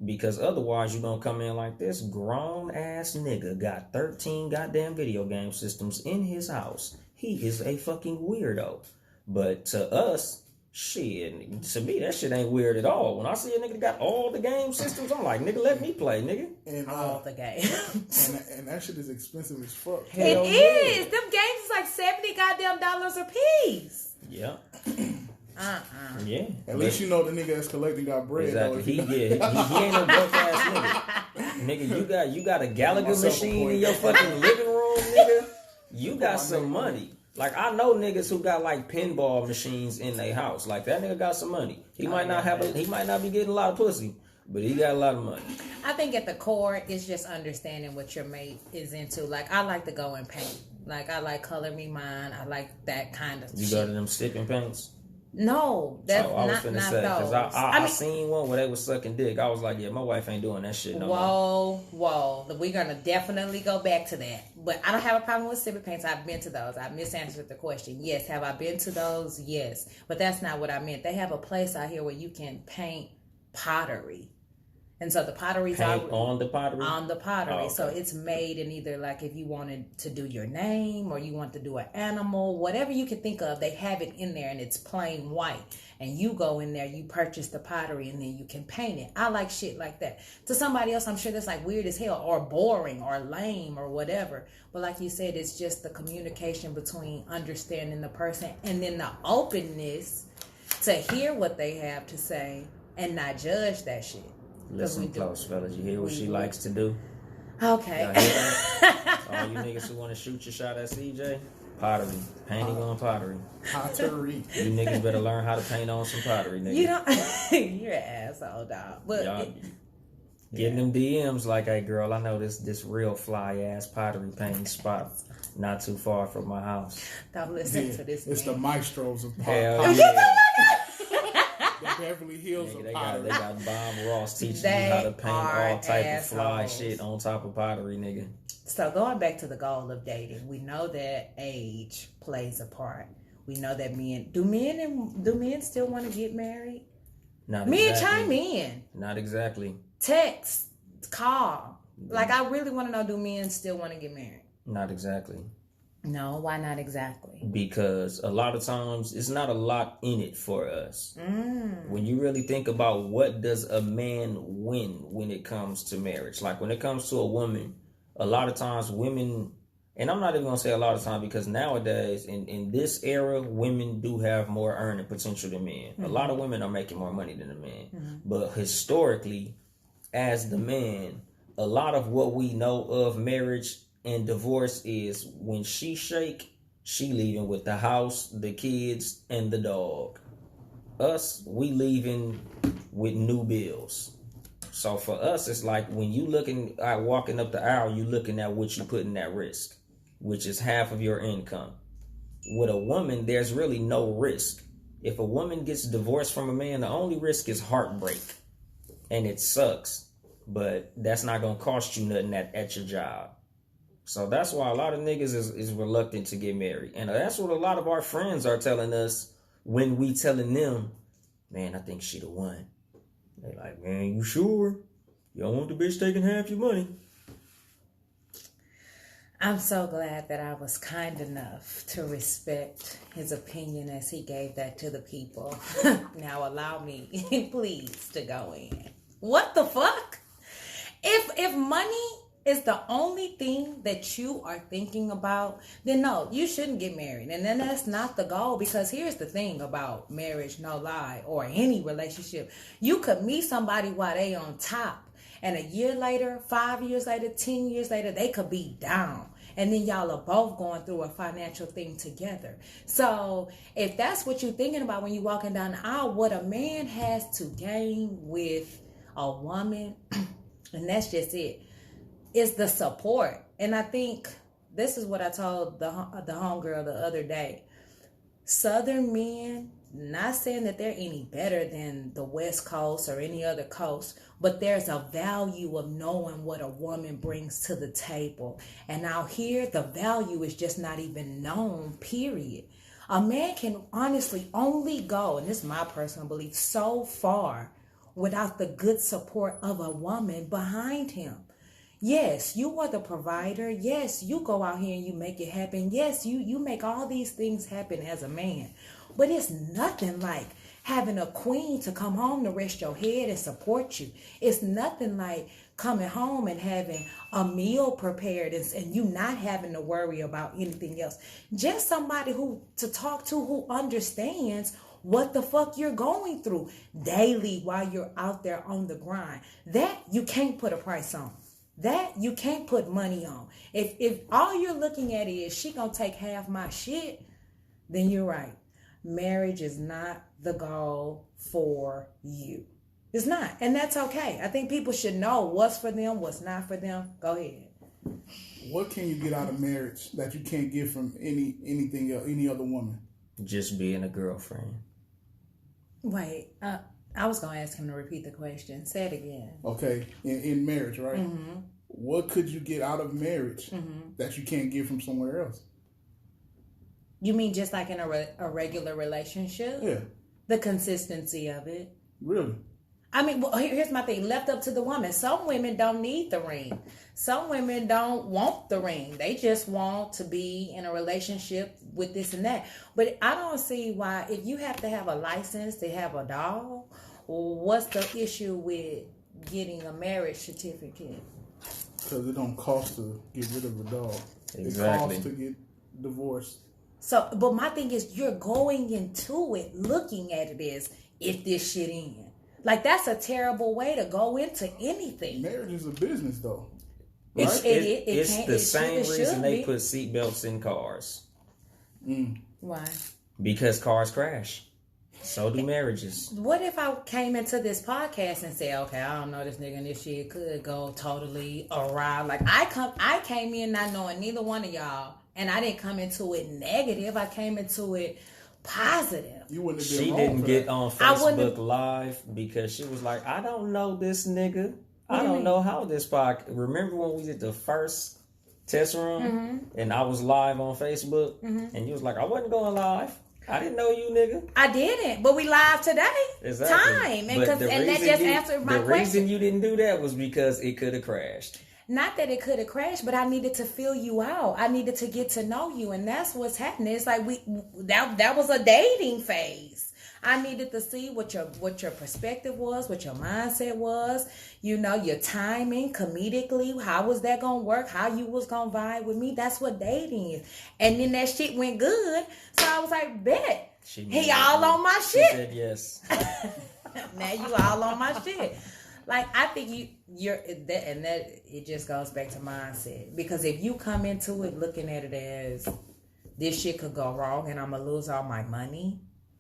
Because otherwise you're gonna come in like, this grown ass nigga got 13 goddamn video game systems in his house. He is a fucking weirdo. But to us, shit, to me, that shit ain't weird at all. When I see a nigga that got all the game systems, I'm like, nigga, let me play, nigga. And all the games. and that shit is expensive as fuck. It is. Them games is like $70 goddamn dollars a piece. Yeah. Yeah. At least you know the nigga that's collecting got bread. Exactly. He ain't no broke ass nigga. Nigga, you got a Gallagher machine in your fucking living room, nigga. You got some money. Like, I know niggas who got like pinball machines in their house. Like, that nigga got some money. He might not be getting a lot of pussy, but he got a lot of money. I think at the core, it's just understanding what your mate is into. Like, I like to go and paint. Like, I like Color Me Mine. I like that kind of shit. You go to them stipping paints? No, that's I was finna say, those. Because I seen one where they was sucking dick. I was like, yeah, my wife ain't doing that shit no more. Whoa. We're going to definitely go back to that. But I don't have a problem with sipping paints. I've been to those. I misanswered the question. Yes. Have I been to those? Yes. But that's not what I meant. They have a place out here where you can paint pottery. And so the pottery's on the pottery? On the pottery. Oh, okay. So it's made in either like if you wanted to do your name or you want to do an animal, whatever you can think of, they have it in there and it's plain white. And you go in there, you purchase the pottery and then you can paint it. I like shit like that. To somebody else, I'm sure that's like weird as hell or boring or lame or whatever. But like you said, it's just the communication between understanding the person and then the openness to hear what they have to say and not judge that shit. Listen close, fellas. You hear what she likes to do? Okay. Y'all hear that? All you niggas who want to shoot your shot at CJ, pottery, painting on pottery. Pottery. You niggas better learn how to paint on some pottery, nigga. You don't. You're an asshole, dog. But y'all getting them DMs like, hey girl, I know this real fly ass pottery painting spot not too far from my house. don't listen to this. It's man. the maestros of Hell pottery. yeah. The Beverly Hills Nigga, of they pottery. got Bob Ross teaching They you how to paint are all type of fly assholes. shit on top of pottery, nigga. So going back to the goal of dating, we know that age plays a part. We know that men still want to get married? Not Men exactly. chime in, Not exactly. text, call. Like I really want to know, do men still want to get married? Not exactly. No, why not exactly? Because a lot of times it's not a lot in it for us. When you really think about what does a man win when it comes to marriage, like when it comes to a woman, a lot of times women, and I'm not even gonna say a lot of times because nowadays in this era, women do have more earning potential than men. A lot of women are making more money than the men. But historically, as the man, a lot of what we know of marriage and divorce is when she shake, she leaving with the house, the kids, and the dog. Us, we leaving with new bills. So for us, it's like when you looking at walking up the aisle, you looking at what you putting at risk, which is half of your income. With a woman, there's really no risk. If a woman gets divorced from a man, the only risk is heartbreak. And it sucks. But that's not going to cost you nothing at your job. So that's why a lot of niggas is reluctant to get married. And that's what a lot of our friends are telling us when we telling them, man, I think she the one. They like, man, you sure? You don't want the bitch taking half your money. I'm so glad that I was kind enough to respect his opinion as he gave that to the people. Now allow me, please, to go in. What the fuck? If money is the only thing that you are thinking about, then no, you shouldn't get married. And then that's not the goal, because here's the thing about marriage, no lie, or any relationship. You could meet somebody while they on top, and a year later, 5 years later, 10 years later, they could be down. And then y'all are both going through a financial thing together. So if that's what you're thinking about when you're walking down the aisle, what a man has to gain with a woman, and that's just it, is the support. And I think this is what I told the homegirl the other day. Southern men, not saying that they're any better than the West Coast or any other coast, but there's a value of knowing what a woman brings to the table. And out here, the value is just not even known, period. A man can honestly only go, and this is my personal belief, so far without the good support of a woman behind him. Yes, you are the provider. Yes, you go out here and you make it happen. Yes, you make all these things happen as a man. But it's nothing like having a queen to come home to rest your head and support you. It's nothing like coming home and having a meal prepared and you not having to worry about anything else. Just somebody to talk to who understands what the fuck you're going through daily while you're out there on the grind. That you can't put a price on. That you can't put money on. If all you're looking at is she gonna take half my shit, then you're right. Marriage is not the goal for you. It's not. And that's okay. I think people should know what's for them, what's not for them. Go ahead. What can you get out of marriage that you can't get from anything else, any other woman? Just being a girlfriend. Wait, I was going to ask him to repeat the question. Say it again. Okay, in marriage, right? Mm-hmm. What could you get out of marriage that you can't get from somewhere else? You mean just like in a regular relationship? Yeah. The consistency of it. Really? I mean, well, here's my thing. Left up to the woman. Some women don't need the ring. Some women don't want the ring. They just want to be in a relationship with this and that. But I don't see why, if you have to have a license to have a dog, what's the issue with getting a marriage certificate? Because it don't cost to get rid of a dog. Exactly. It costs to get divorced. So, but my thing is, you're going into it looking at it as if this shit in. Like, that's a terrible way to go into anything. Marriage is a business, though. It's the same it reason they be. put seatbelts in cars. Why? Because cars crash. So do marriages. What if I came into this podcast and said, okay, I don't know this nigga and this shit could go totally awry. Like I came in not knowing neither one of y'all, and I didn't come into it negative. I came into it positive. You wouldn't have been She wrong didn't for get that. on Facebook Live because she was like, I don't know this nigga. I don't know how this podcast. Remember when we did the first test room and I was live on Facebook and you was like, I wasn't going live. I didn't know you, nigga. I didn't, but we live today. Exactly. Time. And that just answered my question. The reason you didn't do that was because it could have crashed. Not that it could have crashed, but I needed to fill you out. I needed to get to know you, and that's what's happening. It's like that was a dating phase. I needed to see what your perspective was, what your mindset was, you know, your timing, comedically, how was that gonna work, how you was gonna vibe with me. That's what dating is. And then that shit went good, so I was like, bet. He all on my shit. She said yes. Now you all on my shit. Like, I think it just goes back to mindset. Because if you come into it looking at it as this shit could go wrong and I'm gonna lose all my money.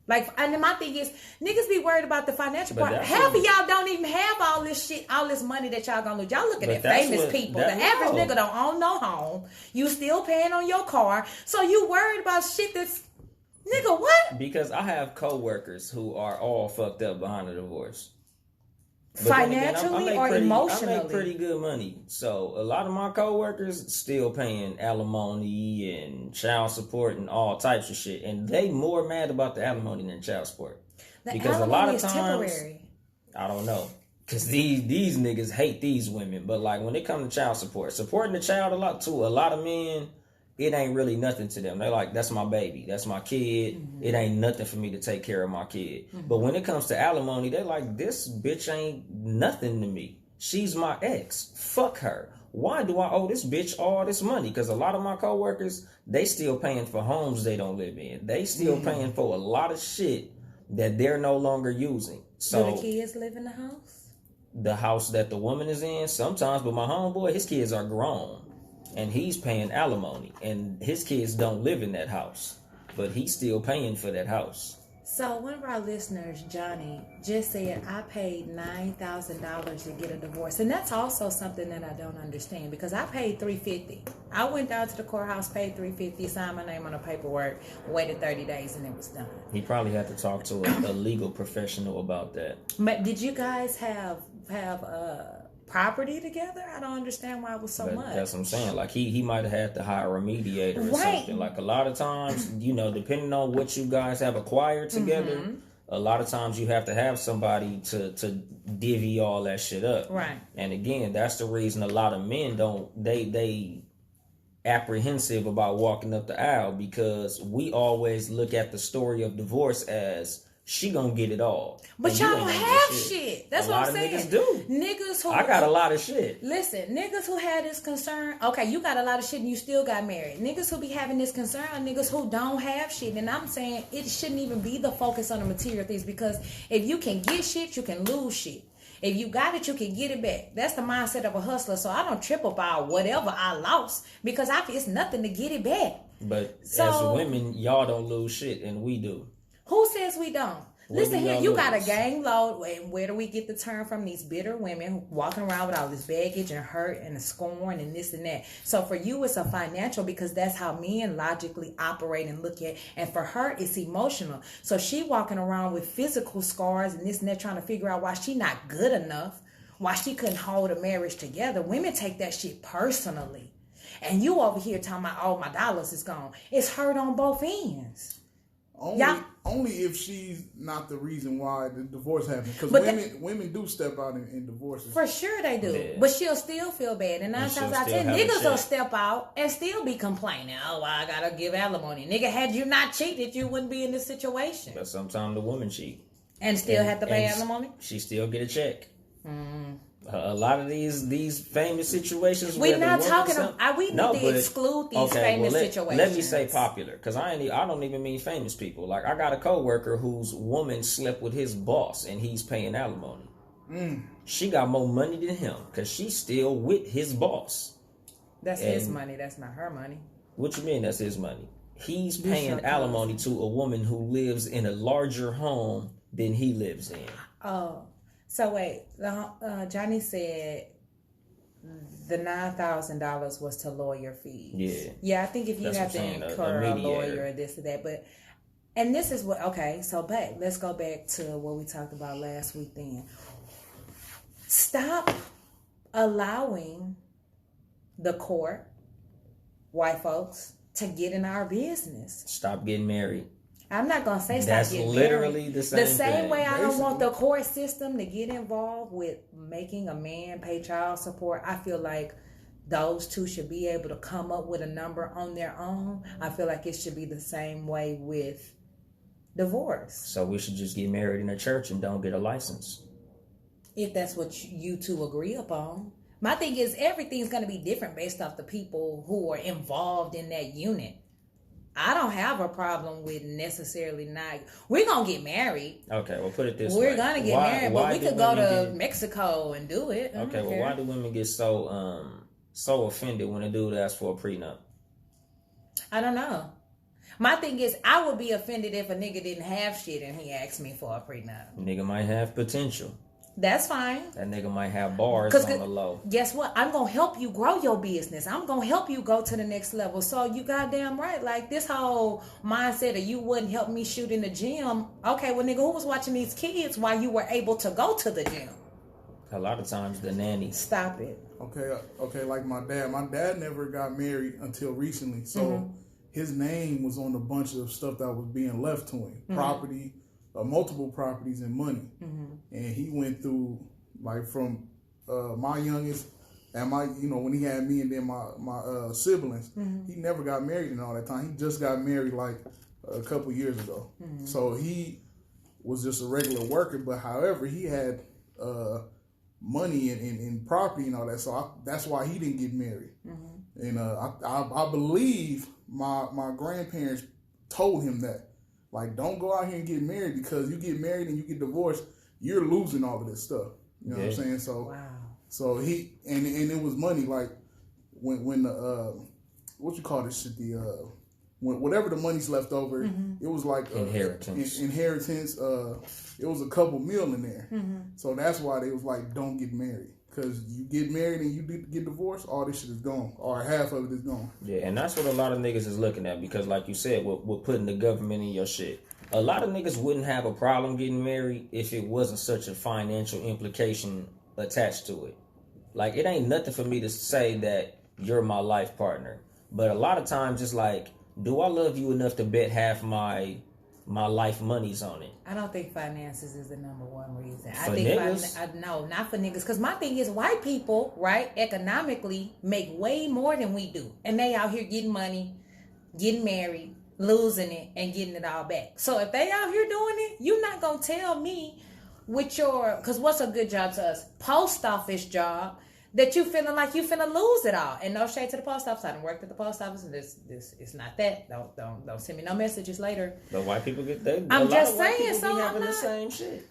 Like, and then my thing is, niggas be worried about the financial part. Half of y'all don't even have all this shit, all this money that y'all gonna lose. Y'all looking at famous people. The average nigga don't own no home. You still paying on your car. So you worried about shit that's, nigga, what? Because I have coworkers who are all fucked up behind a divorce. But financially or emotionally? I make pretty good money. So a lot of my coworkers still paying alimony and child support and all types of shit. And they more mad about the alimony than child support. Because a lot of times, temporary. I don't know. Because these niggas hate these women. But like when it comes to child support, supporting the child a lot of men, it ain't really nothing to them. They're like, that's my baby. That's my kid. Mm-hmm. It ain't nothing for me to take care of my kid. Mm-hmm. But when it comes to alimony, they're like, this bitch ain't nothing to me. She's my ex. Fuck her. Why do I owe this bitch all this money? Because a lot of my coworkers, they still paying for homes they don't live in. They still paying for a lot of shit that they're no longer using. So do the kids live in the house? The house that the woman is in, sometimes. But my homeboy, his kids are grown. And he's paying alimony. And his kids don't live in that house. But he's still paying for that house. So one of our listeners, Johnny, just said, I paid $9,000 to get a divorce. And that's also something that I don't understand. Because I paid $350. I went down to the courthouse, paid $350, signed my name on the paperwork, waited 30 days, and it was done. He probably had to talk to a legal professional about that. But did you guys have property together? I don't understand why it was so much. That's what I'm saying. Like he might have had to hire a mediator or something. Like a lot of times, you know, depending on what you guys have acquired together, a lot of times you have to have somebody to divvy all that shit up. Right. And again, that's the reason a lot of men they apprehensive about walking up the aisle, because we always look at the story of divorce as she gonna get it all. But y'all don't have shit. That's what I'm saying. Niggas do. Niggas who I got a lot of shit. Listen, niggas who had this concern. Okay, you got a lot of shit and you still got married. Niggas who be having this concern are niggas who don't have shit. And I'm saying it shouldn't even be the focus on the material things, because if you can get shit, you can lose shit. If you got it, you can get it back. That's the mindset of a hustler. So I don't trip about whatever I lost, because it's nothing to get it back. But as women, y'all don't lose shit, and we do. Who says we don't? Listen here, you lose? got a gang load. And where do we get the term from? These bitter women walking around with all this baggage and hurt and the scorn and this and that. So for you, it's a financial, because that's how men logically operate and look at. And for her, it's emotional. So she walking around with physical scars and this and that, trying to figure out why she not good enough, why she couldn't hold a marriage together. Women take that shit personally. And you over here talking about, oh, my dollars is gone. It's hurt on both ends. Only if she's not the reason why the divorce happened. Because women do step out in divorces. For sure they do. Yeah. But she'll still feel bad. And 9 times out of 10, niggas will step out and still be complaining. Oh, I gotta give alimony. Nigga, had you not cheated, you wouldn't be in this situation. But sometimes the woman cheat. And still have to pay alimony? She still get a check. A lot of these famous situations. We're not talking about. We need to exclude these famous situations. Let me say popular, because I don't even mean famous people. Like, I got a coworker whose woman slept with his boss, and he's paying alimony. She got more money than him because she's still with his boss. That's his money. That's not her money. What you mean that's his money? He's paying alimony to a woman who lives in a larger home than he lives in. Oh, so wait. Johnny said the $9,000 was to lawyer fees. Yeah. Yeah, I think if you have to incur a lawyer or this or that, but and this is what let's go back to what we talked about last week then. Stop allowing the court, white folks, to get in our business. Stop getting married. I'm not going to say stop That's getting literally married. the same thing. Way I don't want the court system to get involved with making a man pay child support. I feel like those two should be able to come up with a number on their own. I feel like it should be the same way with divorce. So we should just get married in a church and don't get a license. If that's what you two agree upon. My thing is everything's going to be different based off the people who are involved in that unit. I don't have a problem with necessarily not. We're going to get married. Okay, well, put it this way. way. We're going to get married, but we could go to Mexico and do it. Okay, well, why do women get so offended when a dude asks for a prenup? I don't know. My thing is, I would be offended if a nigga didn't have shit and he asked me for a prenup. Nigga might have potential. That's fine. That nigga might have bars on the low. Guess what? I'm going to help you grow your business. I'm going to help you go to the next level. So you goddamn right. Like this whole mindset of you wouldn't help me shoot in the gym. Okay, well, nigga, who was watching these kids while you were able to go to the gym? A lot of times the nanny. Stop it. Okay, like my dad. My dad never got married until recently. So his name was on a bunch of stuff that was being left to him. Property. Multiple properties and money, and he went through like from my youngest and my when he had me and then my siblings. He never got married in all that time. He just got married like a couple years ago. So he was just a regular worker, but however he had money and property and all that. So that's why he didn't get married. And I believe my grandparents told him that. Like, don't go out here and get married because you get married and you get divorced, you're losing all of this stuff. You know what I'm saying? So, so he and it was money. Like when the what you call this shit? When whatever the money's left over, it was like inheritance. Inheritance. It was a couple mil in there. So that's why they was like, don't get married. Because you get married and you get divorced, all this shit is gone. Or half of it is gone. Yeah, and that's what a lot of niggas is looking at. Because like you said, we're putting the government in your shit. A lot of niggas wouldn't have a problem getting married if it wasn't such a financial implication attached to it. Like, it ain't nothing for me to say that you're my life partner. But a lot of times it's like, do I love you enough to bet half my life money's on it? I don't think finances is the number one reason. For niggas? No, not for niggas. Because my thing is, white people, right, economically make way more than we do. And they out here getting money, getting married, losing it, and getting it all back. So if they out here doing it, you're not going to tell me with your, because what's a good job to us? Post office job. That you feeling like you finna lose it all. And no shade to the post office. I done worked at the post office and this it's not that. Don't send me no messages later. The white people get I'm just saying, so be having the same shit.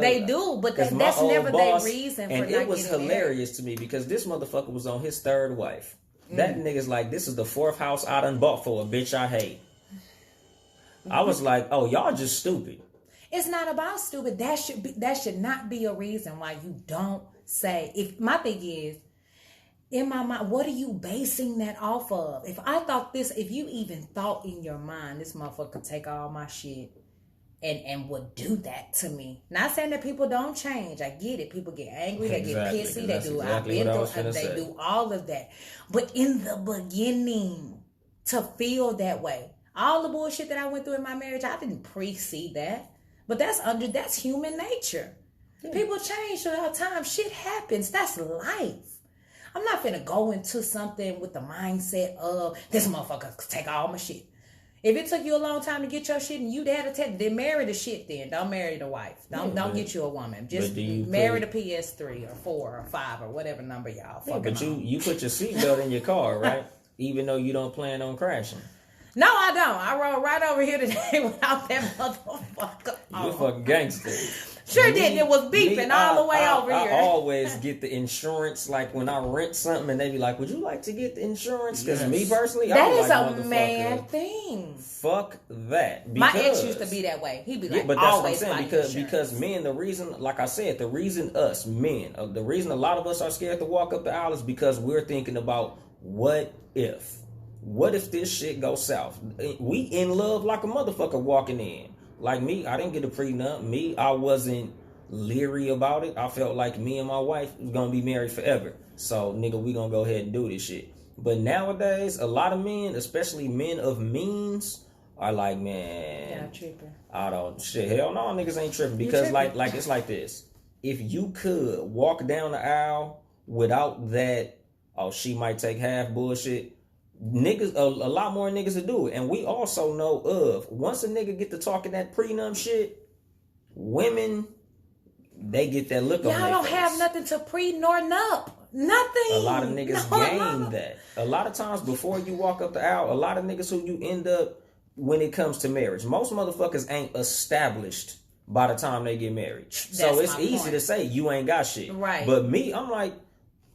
They do, but that's never their reason for not getting married. And it was hilarious to me because this motherfucker was on his third wife. That nigga's like, this is the fourth house I done bought for a bitch I hate. I was like, oh, y'all just stupid. It's not about stupid. That should not be a reason why you don't say. If my thing is, in my mind, what are you basing that off of? If you even thought in your mind, this motherfucker could take all my shit and would do that to me. Not saying that people don't change. I get it. People get angry, they get pissy, they do they do all of that. But in the beginning, to feel that way, all the bullshit that I went through in my marriage, I didn't pre-see that. But that's human nature. Yeah. People change throughout time. Shit happens. That's life. I'm not finna go into something with the mindset of this motherfucker could take all my shit. If it took you a long time to get your shit and you had to then marry the shit then. Don't marry the wife. Don't get you a woman. Just marry the PS3 or 4 or 5 or whatever number y'all fucking But you put your seatbelt in your car, right? Even though you don't plan on crashing. No, I don't. I rode right over here today without that motherfucker. You fucking gangster. Sure didn't. It was beeping all the way over here. I always get the insurance, like when I rent something and they be like, would you like to get the insurance? Because me personally, that is like, a man thing. Fuck that. My ex used to be that way. He'd be like, but that's always what I'm saying. Because men, the reason, like I said, the reason us men, the reason a lot of us are scared to walk up the aisle is because we're thinking about what if. What if this shit goes south? We in love like a motherfucker walking in. Like me, I didn't get a prenup. Me, I wasn't leery about it. I felt like me and my wife was gonna be married forever. So, nigga, we gonna go ahead and do this shit. But nowadays, a lot of men, especially men of means, are like, man, yeah, tripping. I don't shit. Hell no, niggas ain't tripping because like it's like this. If you could walk down the aisle without that, oh, she might take half bullshit. Niggas, a lot more niggas will do it. And we also know of, once a nigga get to talking that prenup shit, women, they get that look on their face. Y'all don't have nothing to pre nor nup. Nothing. A lot of niggas gain that. A lot of times before you walk up the aisle, a lot of niggas who you end up, when it comes to marriage, most motherfuckers ain't established by the time they get married. So it's easy to say you ain't got shit. Right. But me, I'm like,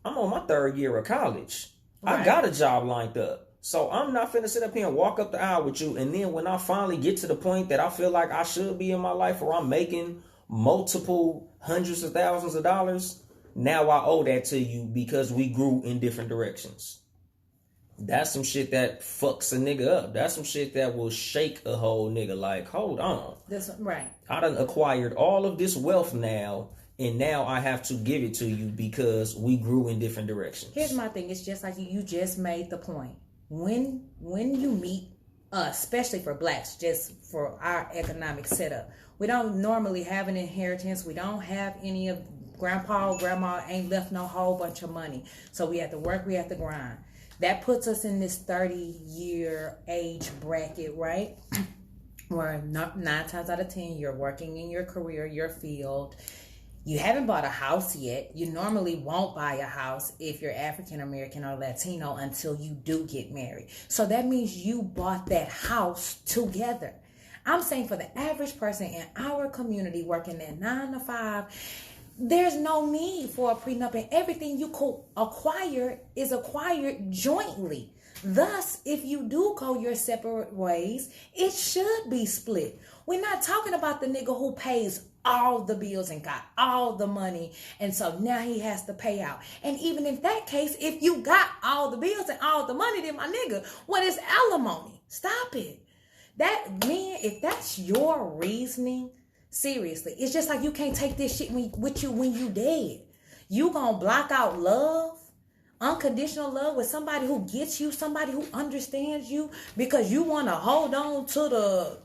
I'm on my 3rd year of college. Right. I got a job lined up. So I'm not finna sit up here and walk up the aisle with you. And then when I finally get to the point that I feel like I should be in my life where I'm making multiple hundreds of thousands of dollars, now I owe that to you because we grew in different directions. That's some shit that fucks a nigga up. That's some shit that will shake a whole nigga. Like, hold on. Right. I done acquired all of this wealth now. And now I have to give it to you because we grew in different directions. Here's my thing. It's just like you just made the point. When you meet us, especially for blacks, just for our economic setup, we don't normally have an inheritance. We don't have any of grandpa or grandma ain't left no whole bunch of money. So we have to work, we have to grind. That puts us in this 30-year age bracket, right? Where 9 times out of 10, you're working in your career, your field. You haven't bought a house yet. You normally won't buy a house if you're African American or Latino until you do get married. So that means you bought that house together. I'm saying for the average person in our community working that 9 to 5, there's no need for a prenup, and everything you could acquire is acquired jointly. Thus, if you do go your separate ways, it should be split. We're not talking about the nigga who pays all the bills and got all the money, and so now he has to pay out. And even in that case, if you got all the bills and all the money, then my nigga, what is alimony? Stop it. That, man, if that's your reasoning, seriously, it's just like you can't take this shit with you when you dead. You gonna block out love, unconditional love with somebody who gets you, somebody who understands you, because you want to hold on to the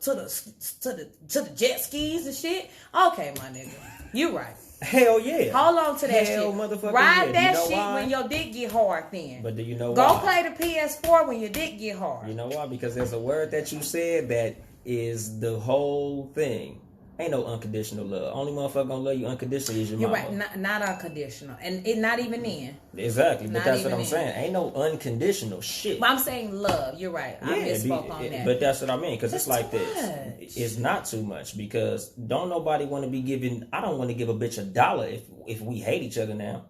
jet skis and shit. Okay, my nigga, you right. Hell yeah. Hold on to that Hell shit. Motherfucker Ride yeah. that you know shit why? when your dick get hard. Then. But do you know Go why? play the PS4 when your dick get hard. You know why? Because there's a word that you said that is the whole thing. Ain't no unconditional love. Only motherfucker gonna love you unconditionally is your You're mama. right, not unconditional, and it not even then. Exactly, but Not that's what even I'm then. saying. Ain't no unconditional shit. But I'm saying love. You're right. I misspoke on that. But that's what I mean, because it's That's like too this. much. It's not too much, because don't nobody want to be giving. I don't want to give a bitch $1 if we hate each other now.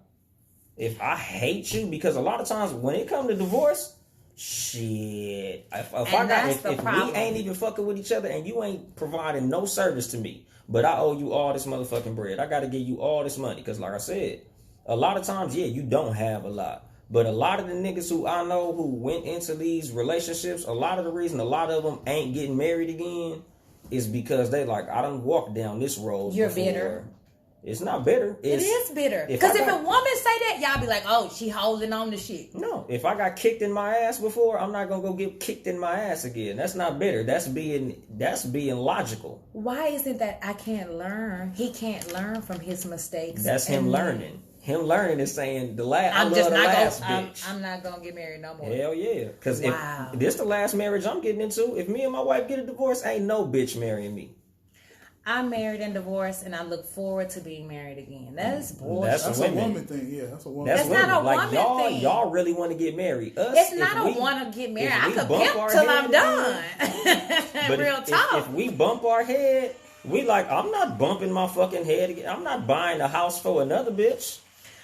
If I hate you, because a lot of times when it comes to divorce, shit. If we ain't even fucking with each other and you ain't providing no service to me, but I owe you all this motherfucking bread, I got to give you all this money. Because like I said, a lot of times, yeah, you don't have a lot. But a lot of the niggas who I know who went into these relationships, a lot of the reason a lot of them ain't getting married again is because they like, I done walked down this road You're before. bitter. It's not bitter. It is bitter. Because if a woman say that, y'all be like, oh, she holding on to shit. No, if I got kicked in my ass before, I'm not gonna go get kicked in my ass again. That's not bitter. That's being logical. Why isn't that I can't learn? He can't learn from his mistakes. That's him learning. Him learning is saying I'm not gonna get married no more. Hell yeah. Because if this the last marriage I'm getting into, if me and my wife get a divorce, ain't no bitch marrying me. I'm married and divorced, and I look forward to being married again. That's bullshit. That's a woman thing. Yeah, that's a woman. That's not a woman thing. Y'all really want to get married. Us, it's not a want to get married. I could pimp till I'm done. But Real talk. If we bump our head, We like, I'm not bumping my fucking head again. I'm not buying a house for another bitch.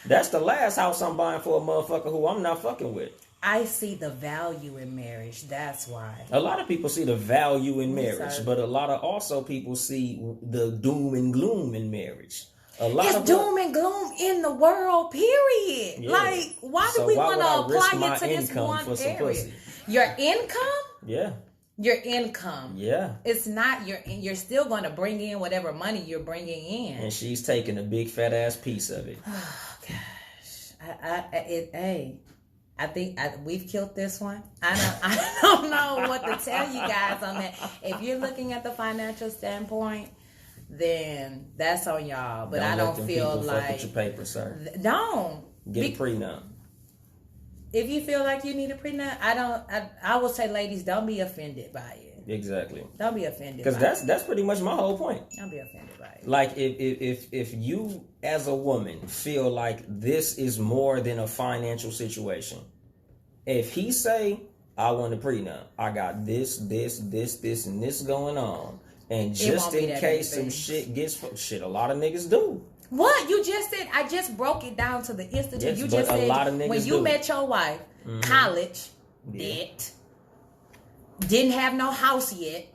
That's the last house I'm buying for a motherfucker who I'm not fucking with. I see the value in marriage. That's why. A lot of people see the value in marriage, but a lot of also people see the doom and gloom in marriage. It's doom and gloom in the world, period. Yeah. Like, why do we want to apply it to this one area? Your income? Yeah. Your income. Yeah. It's not you're still going to bring in whatever money you're bringing in. And she's taking a big fat ass piece of it. Oh, gosh. I think we've killed this one. I don't know what to tell you guys on that. If you're looking at the financial standpoint, then that's on y'all. But I don't feel like fuck with your paper, sir. Don't get a prenup. If you feel like you need a prenup, I will say, ladies, don't be offended by it. Exactly. Don't be offended. Because that's pretty much my whole point. Don't be offended by it. Like if you as a woman feel like this is more than a financial situation, if he say, I want a prenup, I got this, and this going on, and just in case some shit gets a lot of niggas do. What? You just said, I just broke it down to the institute. Yes, you just said, a lot of niggas when you met your wife, college, debt, didn't have no house yet,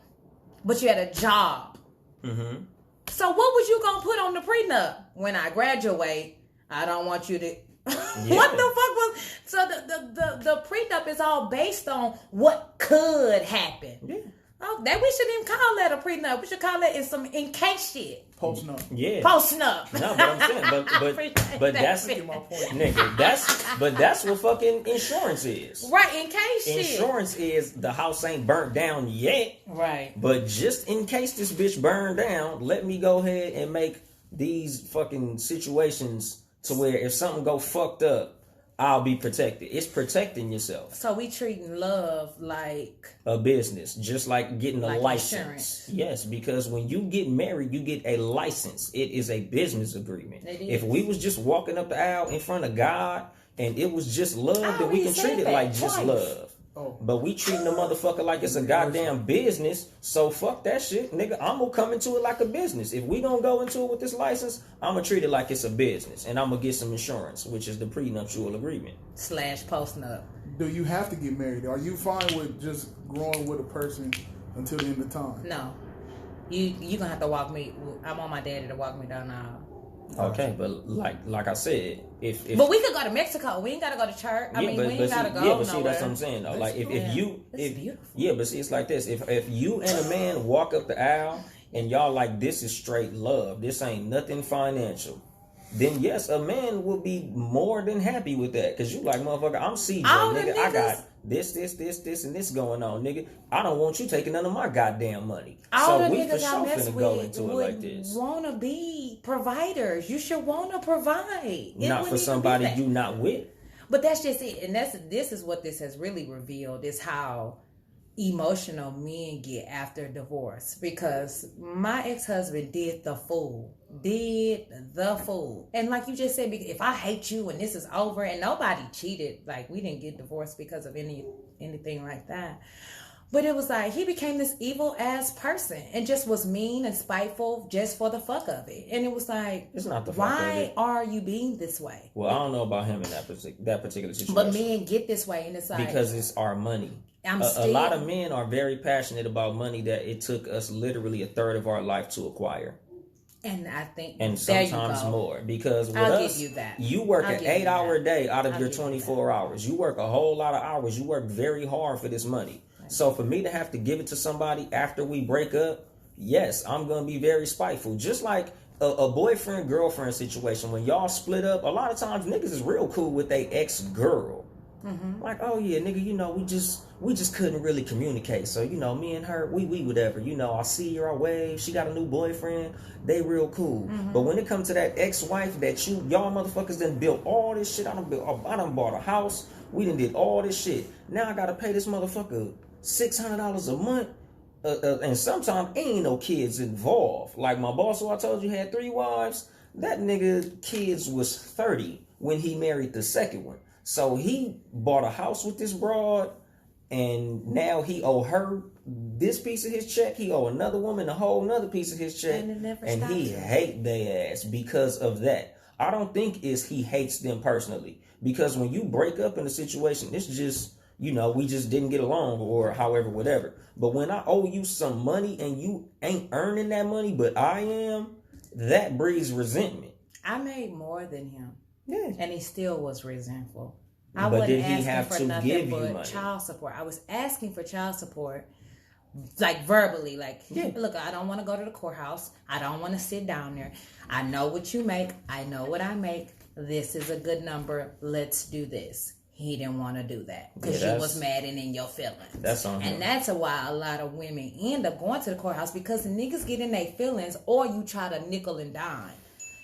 but you had a job. Mm-hmm. So what was you going to put on the prenup? When I graduate, I don't want you to... Yeah. What the fuck was... So the prenup is all based on what could happen. Yeah. Oh, that we shouldn't even call that a prenup. We should call it some in case shit. Post nup. Yeah. Post nup. No, but I'm saying, but that's my point, nigga. That's what fucking insurance is. Right, in case insurance is the house ain't burnt down yet. Right. But just in case this bitch burned down, let me go ahead and make these fucking situations to where if something go fucked up, I'll be protected. It's protecting yourself. So we treating love like a business, just like getting a license. Insurance. Yes, because when you get married, you get a license. It is a business agreement. It is. If we was just walking up the aisle in front of God and it was just love, then we can treat it like just love. Oh. But we treating the motherfucker like it's a goddamn business. So fuck that shit, nigga. I'm gonna come into it like a business. If we gonna go into it with this license, I'm gonna treat it like it's a business, and I'm gonna get some insurance, which is the prenuptial agreement / postnup. Do you have to get married? Are you fine with just growing with a person until the end of time? No, you gonna have to walk me. I want my daddy to walk me down the aisle. Okay, but like I said, if but we could go to Mexico. We ain't gotta go to church. We ain't gotta go. Yeah, but see, that's what I'm saying though. Like if but see, it's like this. If you and a man walk up the aisle and y'all like this is straight love, this ain't nothing financial, then yes, a man will be more than happy with that. Cause you like, motherfucker, I'm CJ, nigga. I got this, and this going on, nigga. I don't want you taking none of my goddamn money. All so we for sure finna go into it like this. Wanna be providers. You should wanna provide. Not for somebody you not with. But that's just it. And this is what this has really revealed is how emotional men get after divorce. Because my ex-husband did the fool. And like you just said, if I hate you and this is over, and nobody cheated, like we didn't get divorced because of anything like that. But it was like he became this evil ass person and just was mean and spiteful just for the fuck of it. And it was like, it's not the fuck why are you being this way? Well, I don't know about him in that particular situation. But men get this way, and it's like because it's our money. A lot of men are very passionate about money that it took us literally a third of our life to acquire. And I think, and sometimes more, because with us, give you that. You work an 8-hour day out of your 24 hours. You work a whole lot of hours. You work very hard for this money. So for me to have to give it to somebody after we break up, yes, I'm going to be very spiteful. Just like a boyfriend-girlfriend situation. When y'all split up, a lot of times niggas is real cool with their ex-girl. Mm-hmm. Like, oh yeah, nigga, we just couldn't really communicate. So, me and her, we whatever. I see her, I wave. She got a new boyfriend. They real cool. Mm-hmm. But when it comes to that ex-wife that y'all motherfuckers done built all this shit. I done bought a house. We done did all this shit. Now I gotta pay this motherfucker $600 a month. And sometimes ain't no kids involved. Like my boss, who I told you had 3 wives, that nigga kids was 30 when he married the second one. So he bought a house with this broad, and now he owe her this piece of his check. He owe another woman a whole nother piece of his check. And he hate their ass because of that. I don't think he hates them personally. Because when you break up in a situation, it's just, you know, we just didn't get along or however, whatever. But when I owe you some money and you ain't earning that money, but I am, that breeds resentment. I made more than him. Yeah. And he still was resentful. I but wasn't did he asking have for to nothing give but you money? child support. I was asking for child support, like verbally, like, look, I don't want to go to the courthouse. I don't want to sit down there. I know what you make. I know what I make. This is a good number. Let's do this. He didn't want to do that because you was mad and in your feelings. That's on him. And that's why a lot of women end up going to the courthouse, because the niggas get in their feelings, or you try to nickel and dime.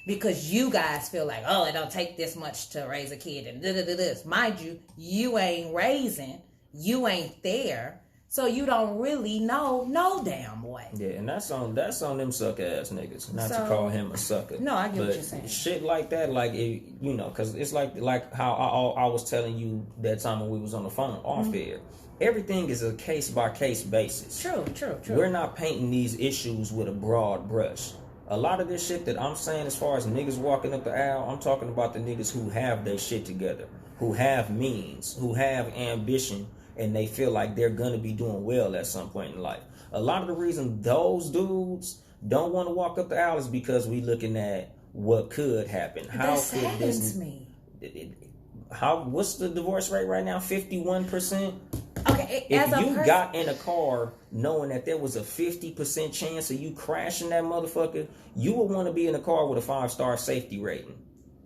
Because you guys feel like, oh, it don't take this much to raise a kid and this. Mind you, you ain't raising, you ain't there, so you don't really know no damn way. Yeah, and that's on them suck ass niggas. Not to call him a sucker. No, I get what you're saying. Shit like that, like it, you know, because it's like how I was telling you that time when we was on the phone off air. Everything is a case by case basis. True. We're not painting these issues with a broad brush. A lot of this shit that I'm saying as far as niggas walking up the aisle, I'm talking about the niggas who have their shit together, who have means, who have ambition, and they feel like they're going to be doing well at some point in life. A lot of the reason those dudes don't want to walk up the aisle is because we looking at what could happen. How that could this... me. What's the divorce rate right now? 51%? Okay, if you got in a car knowing that there was a 50% chance of you crashing that motherfucker, you would want to be in a car with a 5-star safety rating.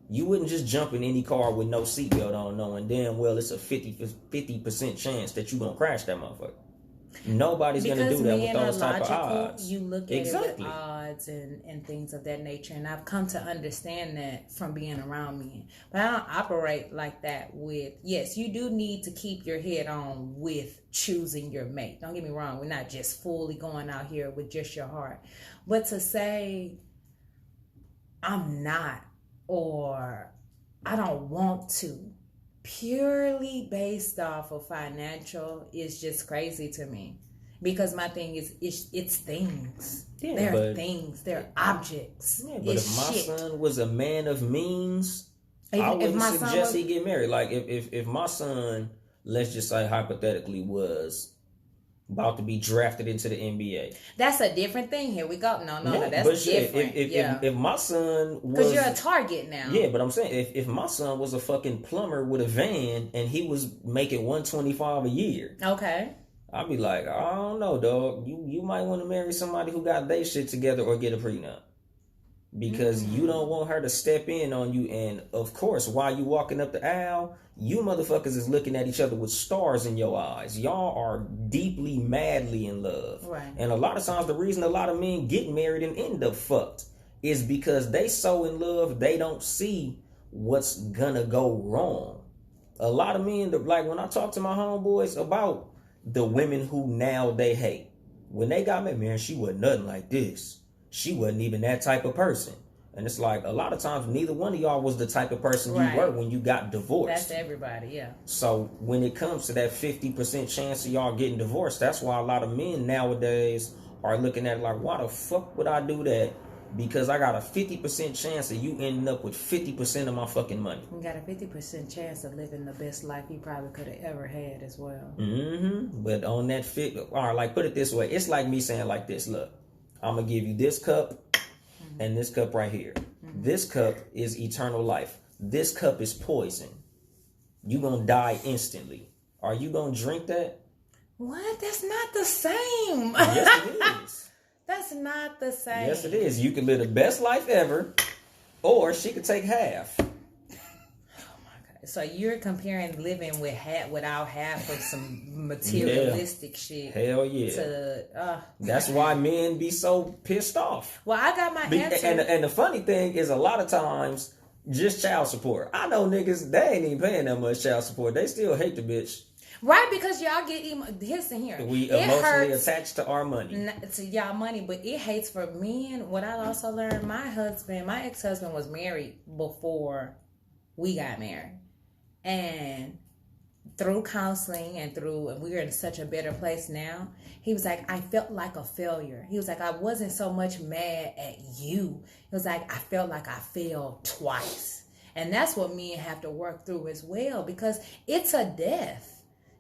You wouldn't just jump in any car with no seatbelt on knowing damn well it's a 50% chance that you're going to crash that motherfucker. Nobody's going to do that with those type of odds. You look at it with odds and things of that nature. And I've come to understand that from being around men. But I don't operate like that with, yes, you do need to keep your head on with choosing your mate. Don't get me wrong. We're not just fully going out here with just your heart. But to say, I'm not, or I don't want to, purely based off of financial is just crazy to me, because my thing is it's things. They're things. They're objects. Yeah, but if my son was a man of means, I wouldn't suggest he get married. Like if my son, let's just say hypothetically, was about to be drafted into the NBA. That's a different thing. Here we go. No, that's different. If my son was... Because you're a target now. Yeah, but I'm saying, if my son was a fucking plumber with a van and he was making $125 a year... Okay. I'd be like, I don't know, dog. You might want to marry somebody who got their shit together or get a prenup. Because you don't want her to step in on you. And, of course, while you walking up the aisle, you motherfuckers is looking at each other with stars in your eyes. Y'all are deeply, madly in love. Right. And a lot of times the reason a lot of men get married and end up fucked is because they so in love, they don't see what's gonna go wrong. A lot of men, like when I talk to my homeboys about the women who now they hate, when they got married, man, she wasn't nothing like this. She wasn't even that type of person. And it's like, a lot of times, neither one of y'all was the type of person you were when you got divorced. That's everybody, yeah. So when it comes to that 50% chance of y'all getting divorced, that's why a lot of men nowadays are looking at it like, why the fuck would I do that? Because I got a 50% chance of you ending up with 50% of my fucking money. You got a 50% chance of living the best life you probably could have ever had as well. But on that all right, like, put it this way. It's like me saying like this, look, I'm going to give you this cup and this cup right here. This cup is eternal life. This cup is poison. You're going to die instantly. Are you going to drink that? What? That's not the same. Yes, it is. That's not the same. Yes, it is. You can live the best life ever, or she could take half. So you're comparing living without half of some materialistic shit. Hell yeah. That's why men be so pissed off. Well, I got my answer. And the funny thing is, a lot of times, just child support. I know niggas, they ain't even paying that much child support. They still hate the bitch. Right, because y'all get here. We emotionally attached to our money. To y'all money, but it hates for men. What I also learned, my ex-husband was married before we got married. And through counseling and we're in such a better place now. He was like, I felt like a failure. He was like, I wasn't so much mad at you. He was like, I felt like I failed twice. And that's what men have to work through as well, because it's a death.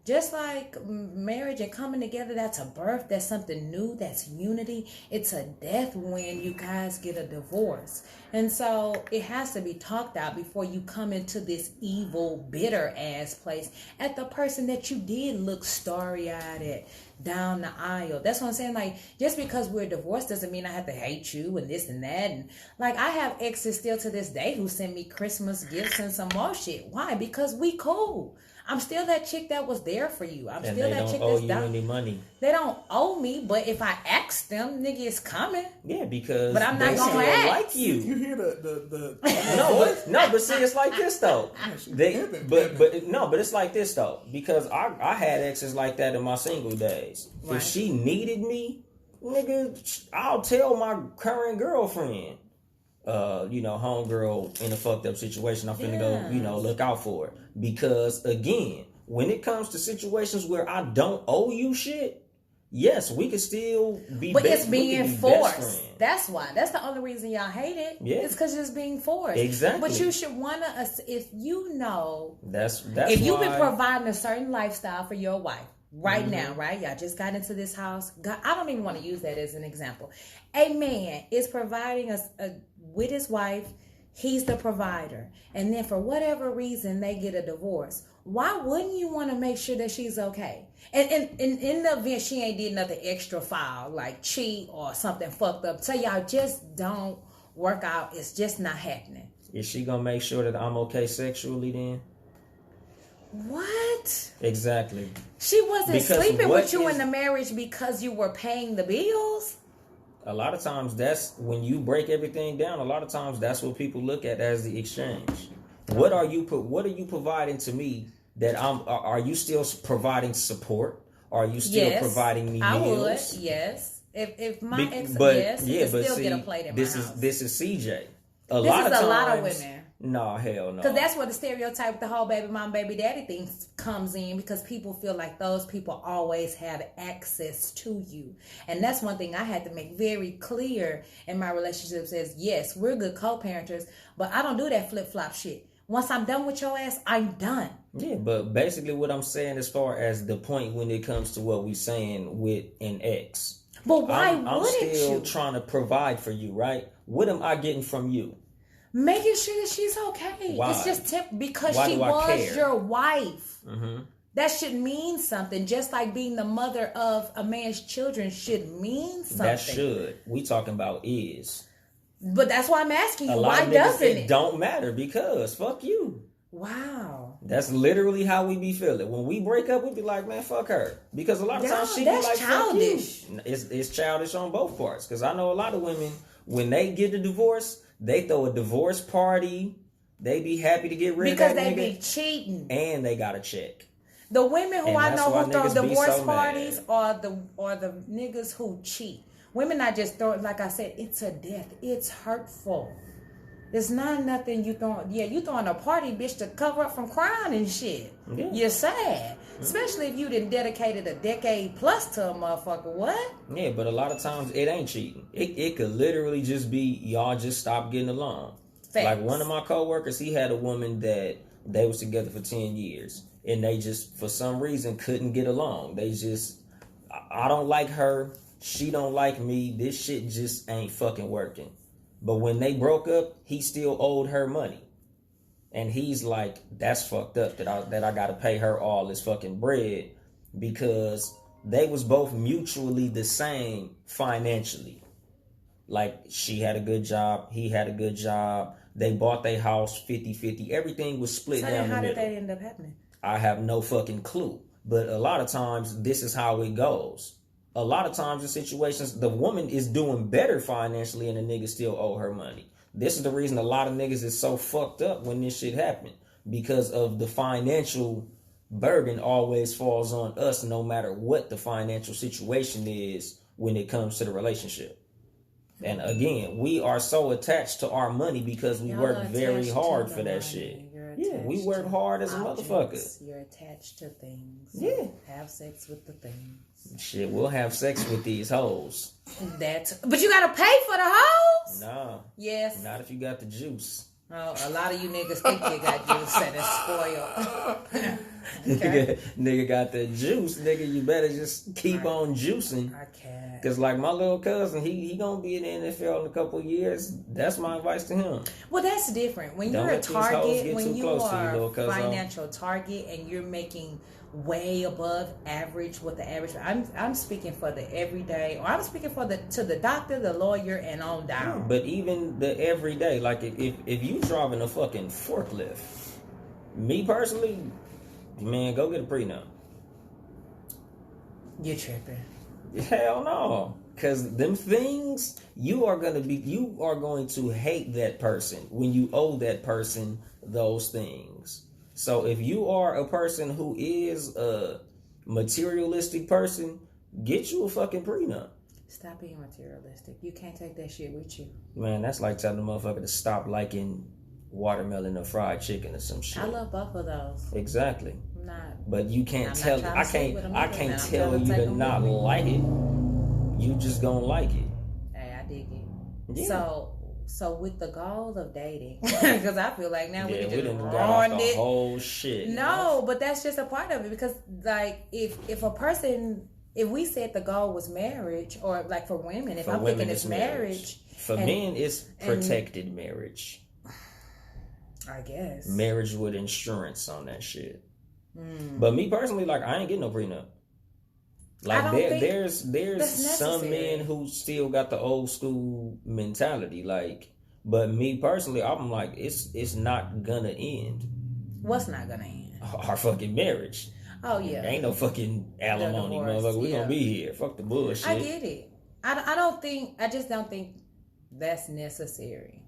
Just like marriage and coming together, that's a birth, that's something new, that's unity. It's a death when you guys get a divorce. And so it has to be talked out before you come into this evil, bitter ass place at the person that you did look starry-eyed at down the aisle. That's what I'm saying. Like, just because we're divorced doesn't mean I have to hate you and this and that. And like, I have exes still to this day who send me Christmas gifts and some more shit. Why? Because we cool. I'm still that chick that was there for you. I'm still that chick that's down. They don't owe you any money. They don't owe me, but if I ask them, nigga, it's coming. Yeah, because but I'm not gonna ask. Like you. You hear the but see, it's like this though. But it's like this though, because I had exes like that in my single days. Right. If she needed me, nigga, I'll tell my current girlfriend. Homegirl in a fucked up situation, I'm finna go, look out for it. Because again, when it comes to situations where I don't owe you shit, yes, we can still be. But it's being forced. That's why. That's the only reason y'all hate it. Yeah, it's because it's being forced. Exactly. But you should wanna, if you know, that's if you've been providing a certain lifestyle for your wife. Right now, right? Y'all just got into this house. God, I don't even want to use that as an example. A man is providing us with his wife. He's the provider. And then for whatever reason, they get a divorce. Why wouldn't you want to make sure that she's okay? And in the event she ain't did nothing extra foul, like cheat or something fucked up. So y'all just don't work out. It's just not happening. Is she going to make sure that I'm okay sexually then? What? Exactly. She wasn't sleeping with you in the marriage because you were paying the bills? A lot of times that's when you break everything down. A lot of times that's what people look at as the exchange. What are you providing to me that are you still providing support? Are you still providing me meals? I would, yes. If my ex, yes, you can still get a plate in my house. This is CJ. A lot of women. No, hell no. Because that's where the stereotype with the whole baby mom, baby daddy thing comes in, because people feel like those people always have access to you. And that's one thing I had to make very clear in my relationships is, yes, we're good co-parenters, but I don't do that flip-flop shit. Once I'm done with your ass, I'm done. Yeah, but basically what I'm saying as far as the point when it comes to what we're saying with an ex. But why wouldn't you? I'm still trying to provide for you, right? What am I getting from you? Making sure that she's okay. Why? It's just because she was your wife. Mm-hmm. That should mean something. Just like being the mother of a man's children should mean something. That should. We talking about is. But that's why I'm asking you. Why doesn't it? It don't matter because fuck you. Wow. That's literally how we be feeling. When we break up, we be like, man, fuck her. Because a lot of times she be like, childish. Fuck you. It's childish on both parts. Because I know a lot of women, when they get a divorce, they throw a divorce party. They be happy to get rid of that nigga. Because they be cheating. And they got a check. The women who I know who throw divorce parties are the niggas who cheat. Women not just throw it, like I said, it's a death. It's hurtful. It's not nothing you throwing. Yeah, you throwing a party, bitch, to cover up from crying and shit. Yeah. You're sad. Especially if you done dedicated a decade plus to a motherfucker. What? Yeah, but a lot of times it ain't cheating. It could literally just be y'all just stop getting along. Facts. Like one of my coworkers, he had a woman that they was together for 10 years. And they just, for some reason, couldn't get along. They just, I don't like her. She don't like me. This shit just ain't fucking working. But when they broke up, he still owed her money. And he's like, that's fucked up that I got to pay her all this fucking bread, because they was both mutually the same financially. Like, she had a good job. He had a good job. They bought their house 50-50. Everything was split down the middle. How did that end up happening? I have no fucking clue. But a lot of times, this is how it goes. A lot of times in situations, the woman is doing better financially and the nigga still owe her money. This is the reason a lot of niggas is so fucked up when this shit happened. Because of the financial burden always falls on us no matter what the financial situation is when it comes to the relationship. And again, we are so attached to our money because we work very hard for that shit. we work hard as objects. a motherfucker. You're attached to things. Yeah. Have sex with the things. Shit, we'll have sex with these hoes. But you gotta pay for the hoes? No. Yes. Not if you got the juice. Oh, a lot of you niggas think you got juice and it's spoiled. Okay. Nigga got the juice. Nigga, you better just keep on juicing. I can't. Because like my little cousin, he gonna be in the NFL in a couple of years. That's my advice to him. Well, that's different. When Don't you're a let these hoes target, get when too you close to you, are little a cousin. financial target and you're making way above average what the average. I'm speaking for the everyday, or I'm speaking for to the doctor, the lawyer, and on down. But even the everyday, like if you driving a fucking forklift, me personally, man, go get a prenup. You're tripping. Hell no. Cause them things, you are going to hate that person when you owe that person those things. So if you are a person who is a materialistic person, get you a fucking prenup. Stop being materialistic. You can't take that shit with you. Man, that's like telling a motherfucker to stop liking watermelon or fried chicken or some shit. I love both of those. Exactly. I'm not. But you can't I'm tell. not I trying to can't. sleep with I them can't either, tell man. I'm you trying to to not take them like it. You just gonna like it. Hey, I dig it. Yeah. So with the goal of dating, because I feel like now we we just done got off ruined the it. whole shit. No, but that's just a part of it, because like if a person, if we said the goal was marriage, or like for women, if For I'm women, thinking it's marriage. For men, it's protected marriage. I guess. Marriage with insurance on that shit. But me personally, like, I ain't getting no prenup. Like there's some men who still got the old school mentality. Like, but me personally, I'm like, it's not gonna end. What's not gonna end? Our fucking marriage. Oh yeah. Ain't no fucking alimony, motherfucker. We gonna be here. Fuck the bullshit. I get it. I just don't think that's necessary.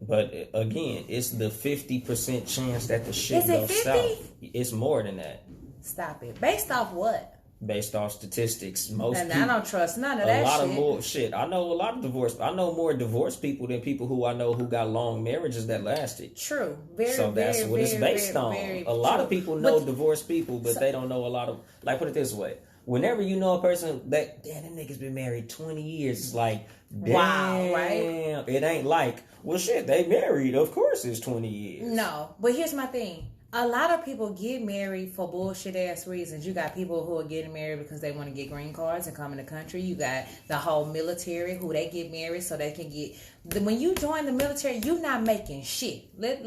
But again, it's the 50% chance that the shit goes south. It's more than that. Stop it. Based off what? Based off statistics, most and people, I don't trust none of that shit. A lot of more shit. I know a lot of divorce. I know more divorced people than people who I know who got long marriages that lasted. True. So that's what it's based on. A lot of people know divorced people, but they don't know a lot of. Like, put it this way: whenever you know a person that nigga's been married 20 years, it's like, damn, wow, right? It ain't like, well, shit, they married. Of course, it's 20 years. No, but here's my thing. A lot of people get married for bullshit ass reasons. You got people who are getting married because they want to get green cards and come in the country. You got the whole military who they get married so they can get. When you join the military, you're not making shit. Let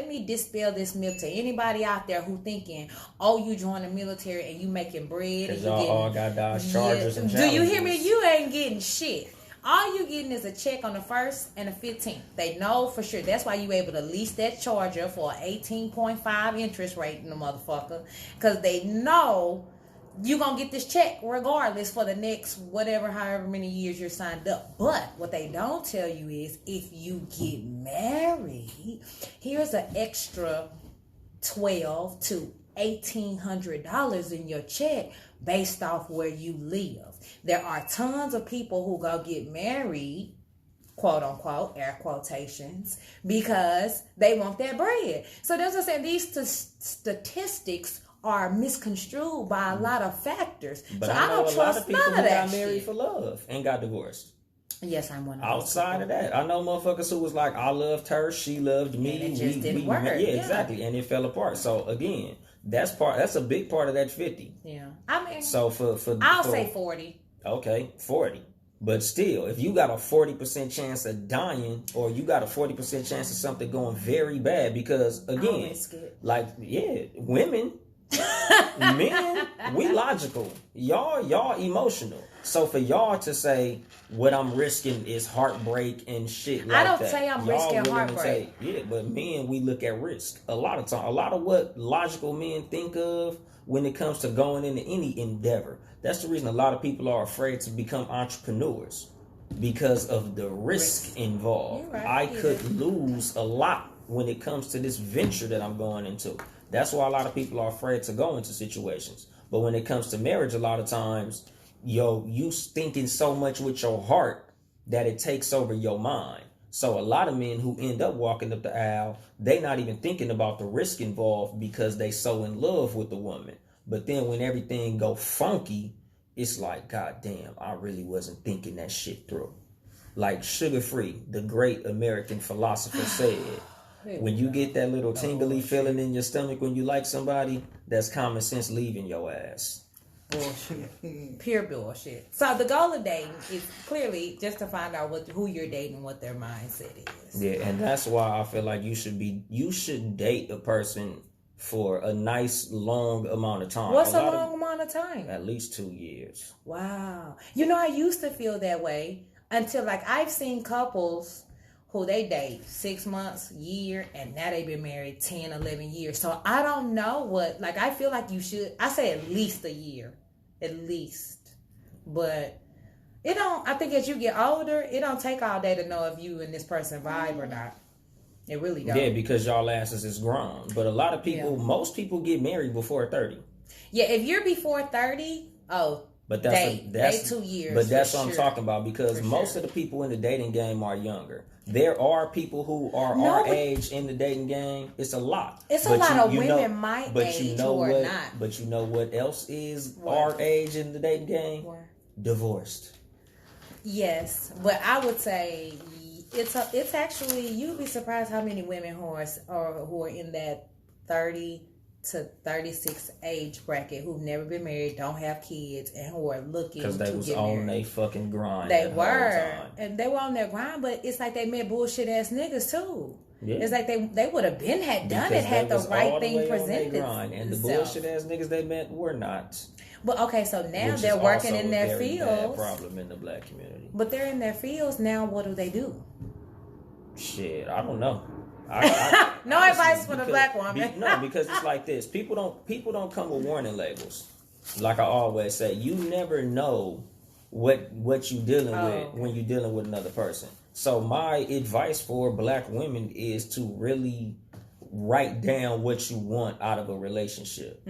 me dispel this myth to anybody out there who thinking, oh, you join the military and you making bread. Because y'all all got Dodge Chargers and do you hear me? You ain't getting shit. All you getting is a check on the 1st and the 15th. They know for sure. That's why you able to lease that Charger for 18.5 interest rate in the motherfucker. Because they know you going to get this check regardless for the next however many years you're signed up. But what they don't tell you is if you get married, here's an extra $1,200 to $1,800 in your check based off where you live. There are tons of people who go get married, quote unquote, air quotations, because they want that bread. So that's what I'm saying. These statistics are misconstrued by a lot of factors. But so I know don't a lot trust of people none who of that got married shit. for love and got divorced. Yes, I'm one of those. Outside of that, I know motherfuckers who was like, I loved her, she loved me. And it just didn't work. Yeah, exactly. And it fell apart. So again, that's a big part of that 50. Yeah. I mean, so I'll say 40. Okay, 40. But still, if you got a 40% chance of dying, or you got a 40% chance of something going very bad, because again, like, yeah, women, men, we logical. Y'all emotional. So for y'all to say what I'm risking is heartbreak and shit like that. I don't say I'm risking heartbreak. Yeah, but men, we look at risk. A lot of time, a lot of what logical men think of when it comes to going into any endeavor. That's the reason a lot of people are afraid to become entrepreneurs, because of the risk involved. Right. I could lose a lot when it comes to this venture that I'm going into. That's why a lot of people are afraid to go into situations. But when it comes to marriage, a lot of times, you thinking so much with your heart that it takes over your mind. So a lot of men who end up walking up the aisle, they not even thinking about the risk involved because they so in love with the woman. But then when everything go funky, it's like, God damn, I really wasn't thinking that shit through. Like Sugar Free, the great American philosopher said, when you get that little tingly feeling in your stomach when you like somebody, that's common sense leaving your ass. Bullshit. Pure bullshit. So the goal of dating is clearly just to find out who you're dating, what their mindset is. Yeah, and that's why I feel like you should date a person for a nice long amount of time. What's a long amount of time? At least 2 years. Wow. You know, I used to feel that way until like I've seen couples who they date 6 months, year, and now they've been married 10, 11 years. So I don't know what, like I feel like you should, I say at least a year. At least. But it don't, I think as you get older, it don't take all day to know if you and this person vibe or not. It really don't. Yeah, because y'all asses is grown. But a lot of people, most people get married before 30. Yeah, if you're before 30, but that's 2 years. But that's what I'm talking about, because most of the people in the dating game are younger. There are people who are our age in the dating game. It's a lot. It's a lot of women my age who are not. But you know what else is our age in the dating game? Divorced. Yes, but I would say it's actually, you'd be surprised how many women who are in that 30 to 36 age bracket who've never been married, don't have kids, and who are looking to get married. Because they was on their fucking grind. They were. And they were on their grind, but it's like they met bullshit ass niggas too. Yeah. It's like they would have been done it had the right thing presented itself. And the bullshit ass niggas they met were not. But okay, so now they're working in their fields. Bad problem in the black community. But they're in their fields now. What do? Shit, I don't know. No advice for the black woman. No, because it's like this. People don't come with warning labels. Like I always say, you never know what you dealing with when you're dealing with another person. So my advice for black women is to really write down what you want out of a relationship.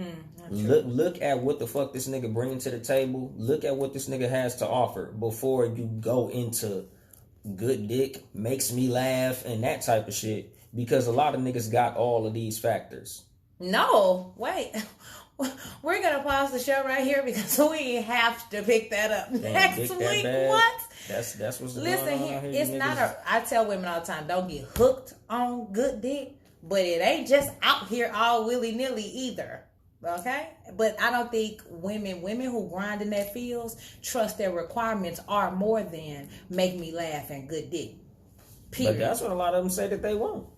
Look at what the fuck this nigga bringing to the table. Look at what this nigga has to offer before you go into good dick, makes me laugh, and that type of shit. Because a lot of niggas got all of these factors. No, wait. We're going to pause the show right here because we have to pick that up next week. What? That's what's Listen, going on here. It's not I tell women all the time, don't get hooked on good dick, but it ain't just out here all willy-nilly either. Okay? But I don't think women who grind in their fields trust their requirements are more than make me laugh and good dick. Period. But that's what a lot of them say that they want.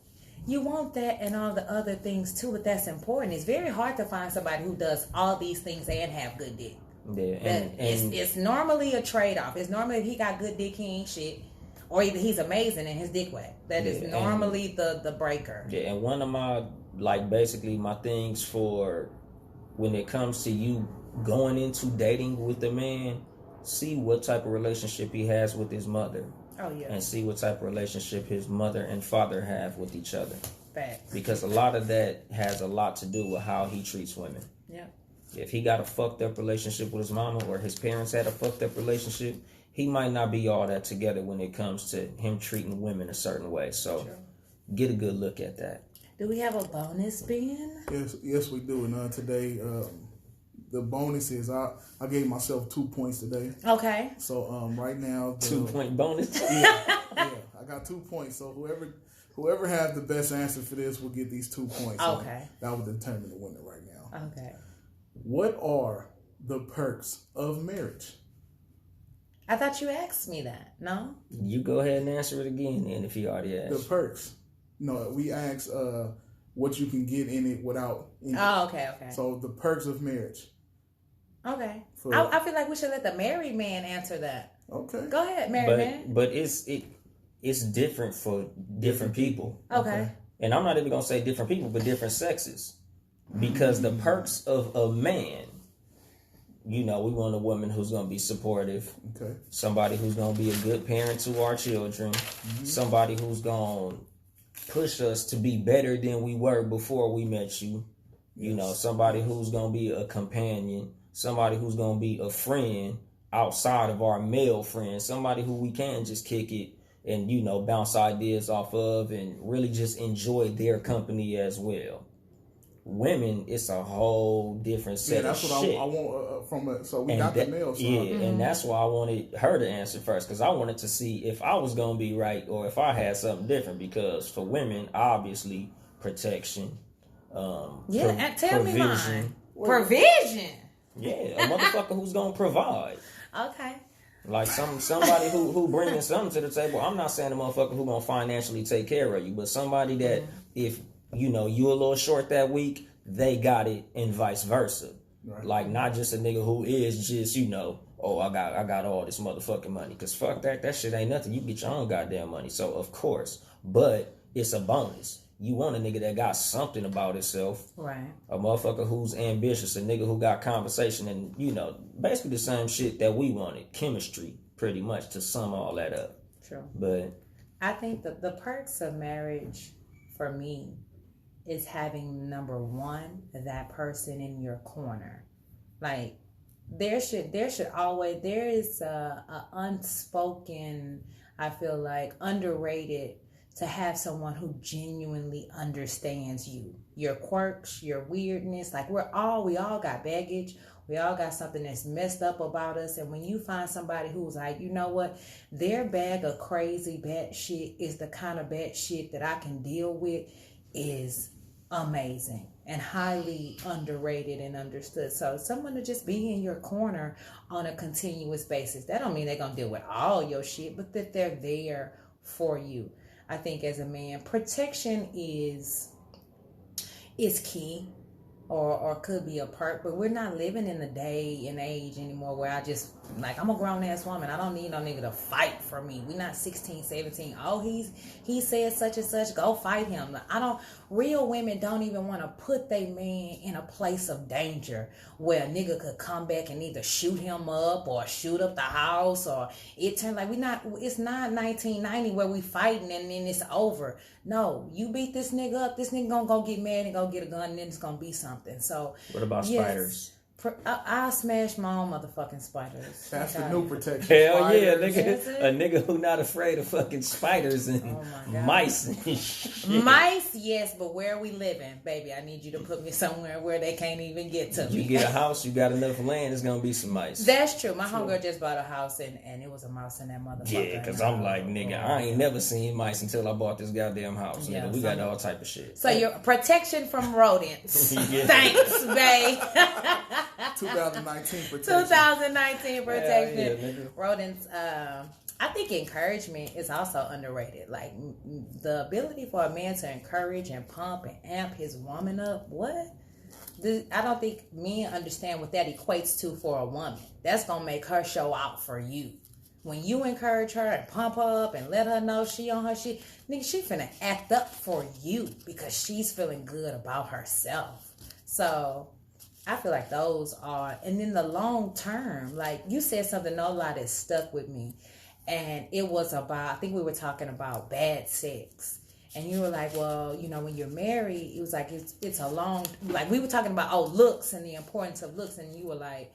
You want that and all the other things too, but that's important. It's very hard to find somebody who does all these things and have good dick. Yeah, and it's normally a trade-off. It's normally if he got good dick, he ain't shit. Or either he's amazing and his dick wet. That is normally the breaker. Yeah, and one of my, basically my things for when it comes to you going into dating with a man, see what type of relationship he has with his mother. Oh, yeah. And see what type of relationship his mother and father have with each other. Facts. Because a lot of that has a lot to do with how he treats women. Yeah. If he got a fucked up relationship with his mama, or his parents had a fucked up relationship, he might not be all that together when it comes to him treating women a certain way. So get a good look at that. Do we have a bonus, Ben? Yes, we do. And today, the bonus is I gave myself 2 points today. Okay. So right now, 2-point bonus. yeah, I got 2 points. So whoever has the best answer for this will get these 2 points. Okay. So that will determine the winner right now. Okay. What are the perks of marriage? I thought you asked me that. No? You go ahead and answer it again, then, if you already asked. The perks. No, we asked what you can get in it without. Okay. So the perks of marriage. Okay. I feel like we should let the married man answer that. Okay. Go ahead, married man. But it's different for different people. Okay. And I'm not even going to say different people, but different sexes. Because the perks of a man, we want a woman who's going to be supportive. Okay. Somebody who's going to be a good parent to our children. Mm-hmm. Somebody who's going to push us to be better than we were before we met you. Yes. Somebody who's going to be a companion. Somebody who's going to be a friend outside of our male friends. Somebody who we can just kick it and you know, bounce ideas off of, and really just enjoy their company as well. Women, it's a whole different set of shit. That's what I want from it. So we got the male side. Yeah, and that's why I wanted her to answer first, because I wanted to see if I was going to be right or if I had something different. Because for women, obviously, protection. Tell provision. me mine. Provision. Yeah, a motherfucker who's going to provide. Okay. Like somebody who bringing something to the table. I'm not saying a motherfucker who going to financially take care of you, but somebody that if you know you a little short that week, they got it, and vice versa. Right. Like not just a nigga who is just, you know, oh, I got all this motherfucking money. Cause fuck that shit ain't nothing. You get your own goddamn money. So of course, but it's a bonus. You want a nigga that got something about himself. Right. A motherfucker who's ambitious, a nigga who got conversation, and you know, basically the same shit that we wanted. Chemistry, pretty much, to sum all that up. True. But I think the perks of marriage for me is having, number one, that person in your corner. Like there is a unspoken, I feel like, underrated, to have someone who genuinely understands you, your quirks, your weirdness. Like we all got baggage. We all got something that's messed up about us. And when you find somebody who's like, you know what, their bag of crazy bad shit is the kind of bad shit that I can deal with, is amazing and highly underrated and understood. So someone to just be in your corner on a continuous basis. That don't mean they're going to deal with all your shit, but that they're there for you. I think as a man, protection is key, or could be a perk, but we're not living in the day and age anymore where I just, like, I'm a grown ass woman. I don't need no nigga to fight for me. We're not 16, 17. Oh, he said such and such, go fight him. Real women don't even want to put their man in a place of danger where a nigga could come back and either shoot him up or shoot up the house, or it turned like it's not 1990 where we fighting and then it's over. No, you beat this nigga up, this nigga gonna go get mad and go get a gun, and then it's gonna be something. So what about spiders? I'll smash my own motherfucking spiders. That's the new protection. Hell spiders. Yeah, nigga. A nigga who not afraid of fucking spiders and mice and shit. Mice, yes, but where are we living? Baby, I need you to put me somewhere where they can't even get to me. You get a house, you got enough land, it's gonna be some mice. That's true. My homegirl just bought a house and it was a mouse in that motherfucker. Yeah, because I'm like, nigga, I ain't never seen mice until I bought this goddamn house. Yeah, nigga. We got all type of shit. So your protection from rodents. Thanks, babe. 2019 protection. 2019 protection. Yeah, Rodents. I think encouragement is also underrated. Like the ability for a man to encourage and pump and amp his woman up. What? I don't think men understand what that equates to for a woman. That's gonna make her show out for you. When you encourage her and pump her up and let her know she on her shit, nigga, she finna act up for you because she's feeling good about herself. So I feel like those are, and then the long term, like you said something, no lie, that stuck with me. And it was about, I think we were talking about bad sex. And you were like, well, you know, when you're married, it was like, it's a long, like we were talking about, looks and the importance of looks. And you were like,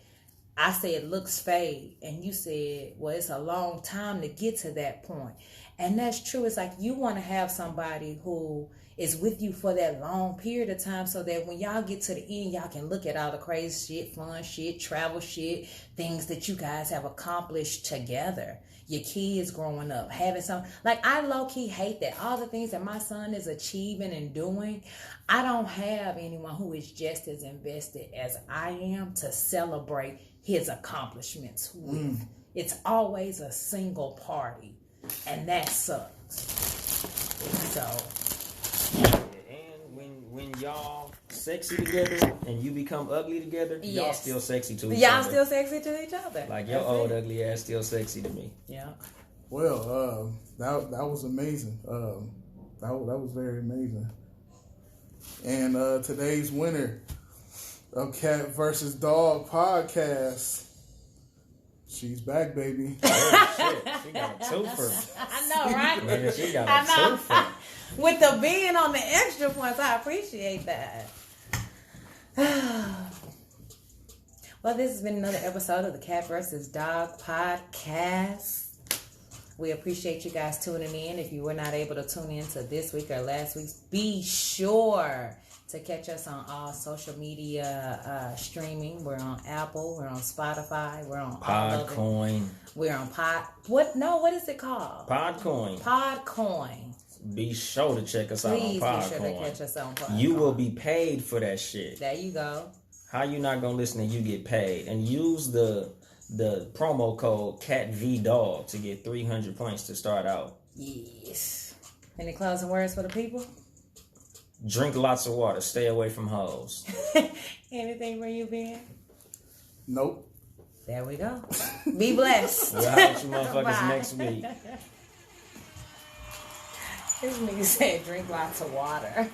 I said looks fade. And you said, well, it's a long time to get to that point. And that's true. It's like you want to have somebody who is with you for that long period of time so that when y'all get to the end, y'all can look at all the crazy shit, fun shit, travel shit, things that you guys have accomplished together. Your kids growing up, having some, like I low-key hate that. All the things that my son is achieving and doing, I don't have anyone who is just as invested as I am to celebrate his accomplishments with. It's always a single party, and that sucks. So, and when y'all sexy together and you become ugly together, y'all still sexy to each other. Y'all still sexy to each other. Like your old ugly ass still sexy to me. Yeah. Well, that was amazing. That was very amazing. And today's winner of Cat vs. Dog podcast. She's back, baby. Oh, shit. She got a twofer. I know, right? Yeah, she got a twofer. With the being on the extra points, I appreciate that. Well, this has been another episode of the Cat vs. Dog podcast. We appreciate you guys tuning in. If you were not able to tune in to this week or last week's, be sure to catch us on all social media streaming. We're on Apple. We're on Spotify. We're on Podcoin. We're on what is it called? Podcoin. Be sure to check us out on Podcoin. Please be sure to catch us on Podcoin. You will be paid for that shit. There you go. How you not gonna listen and you get paid? And use the promo code CATVDOG to get 300 points to start out. Yes. Any closing words for the people? Drink lots of water. Stay away from hoes. Anything for you, Ben? Nope. There we go. Be blessed. We'll have you motherfuckers next week. This nigga said drink lots of water.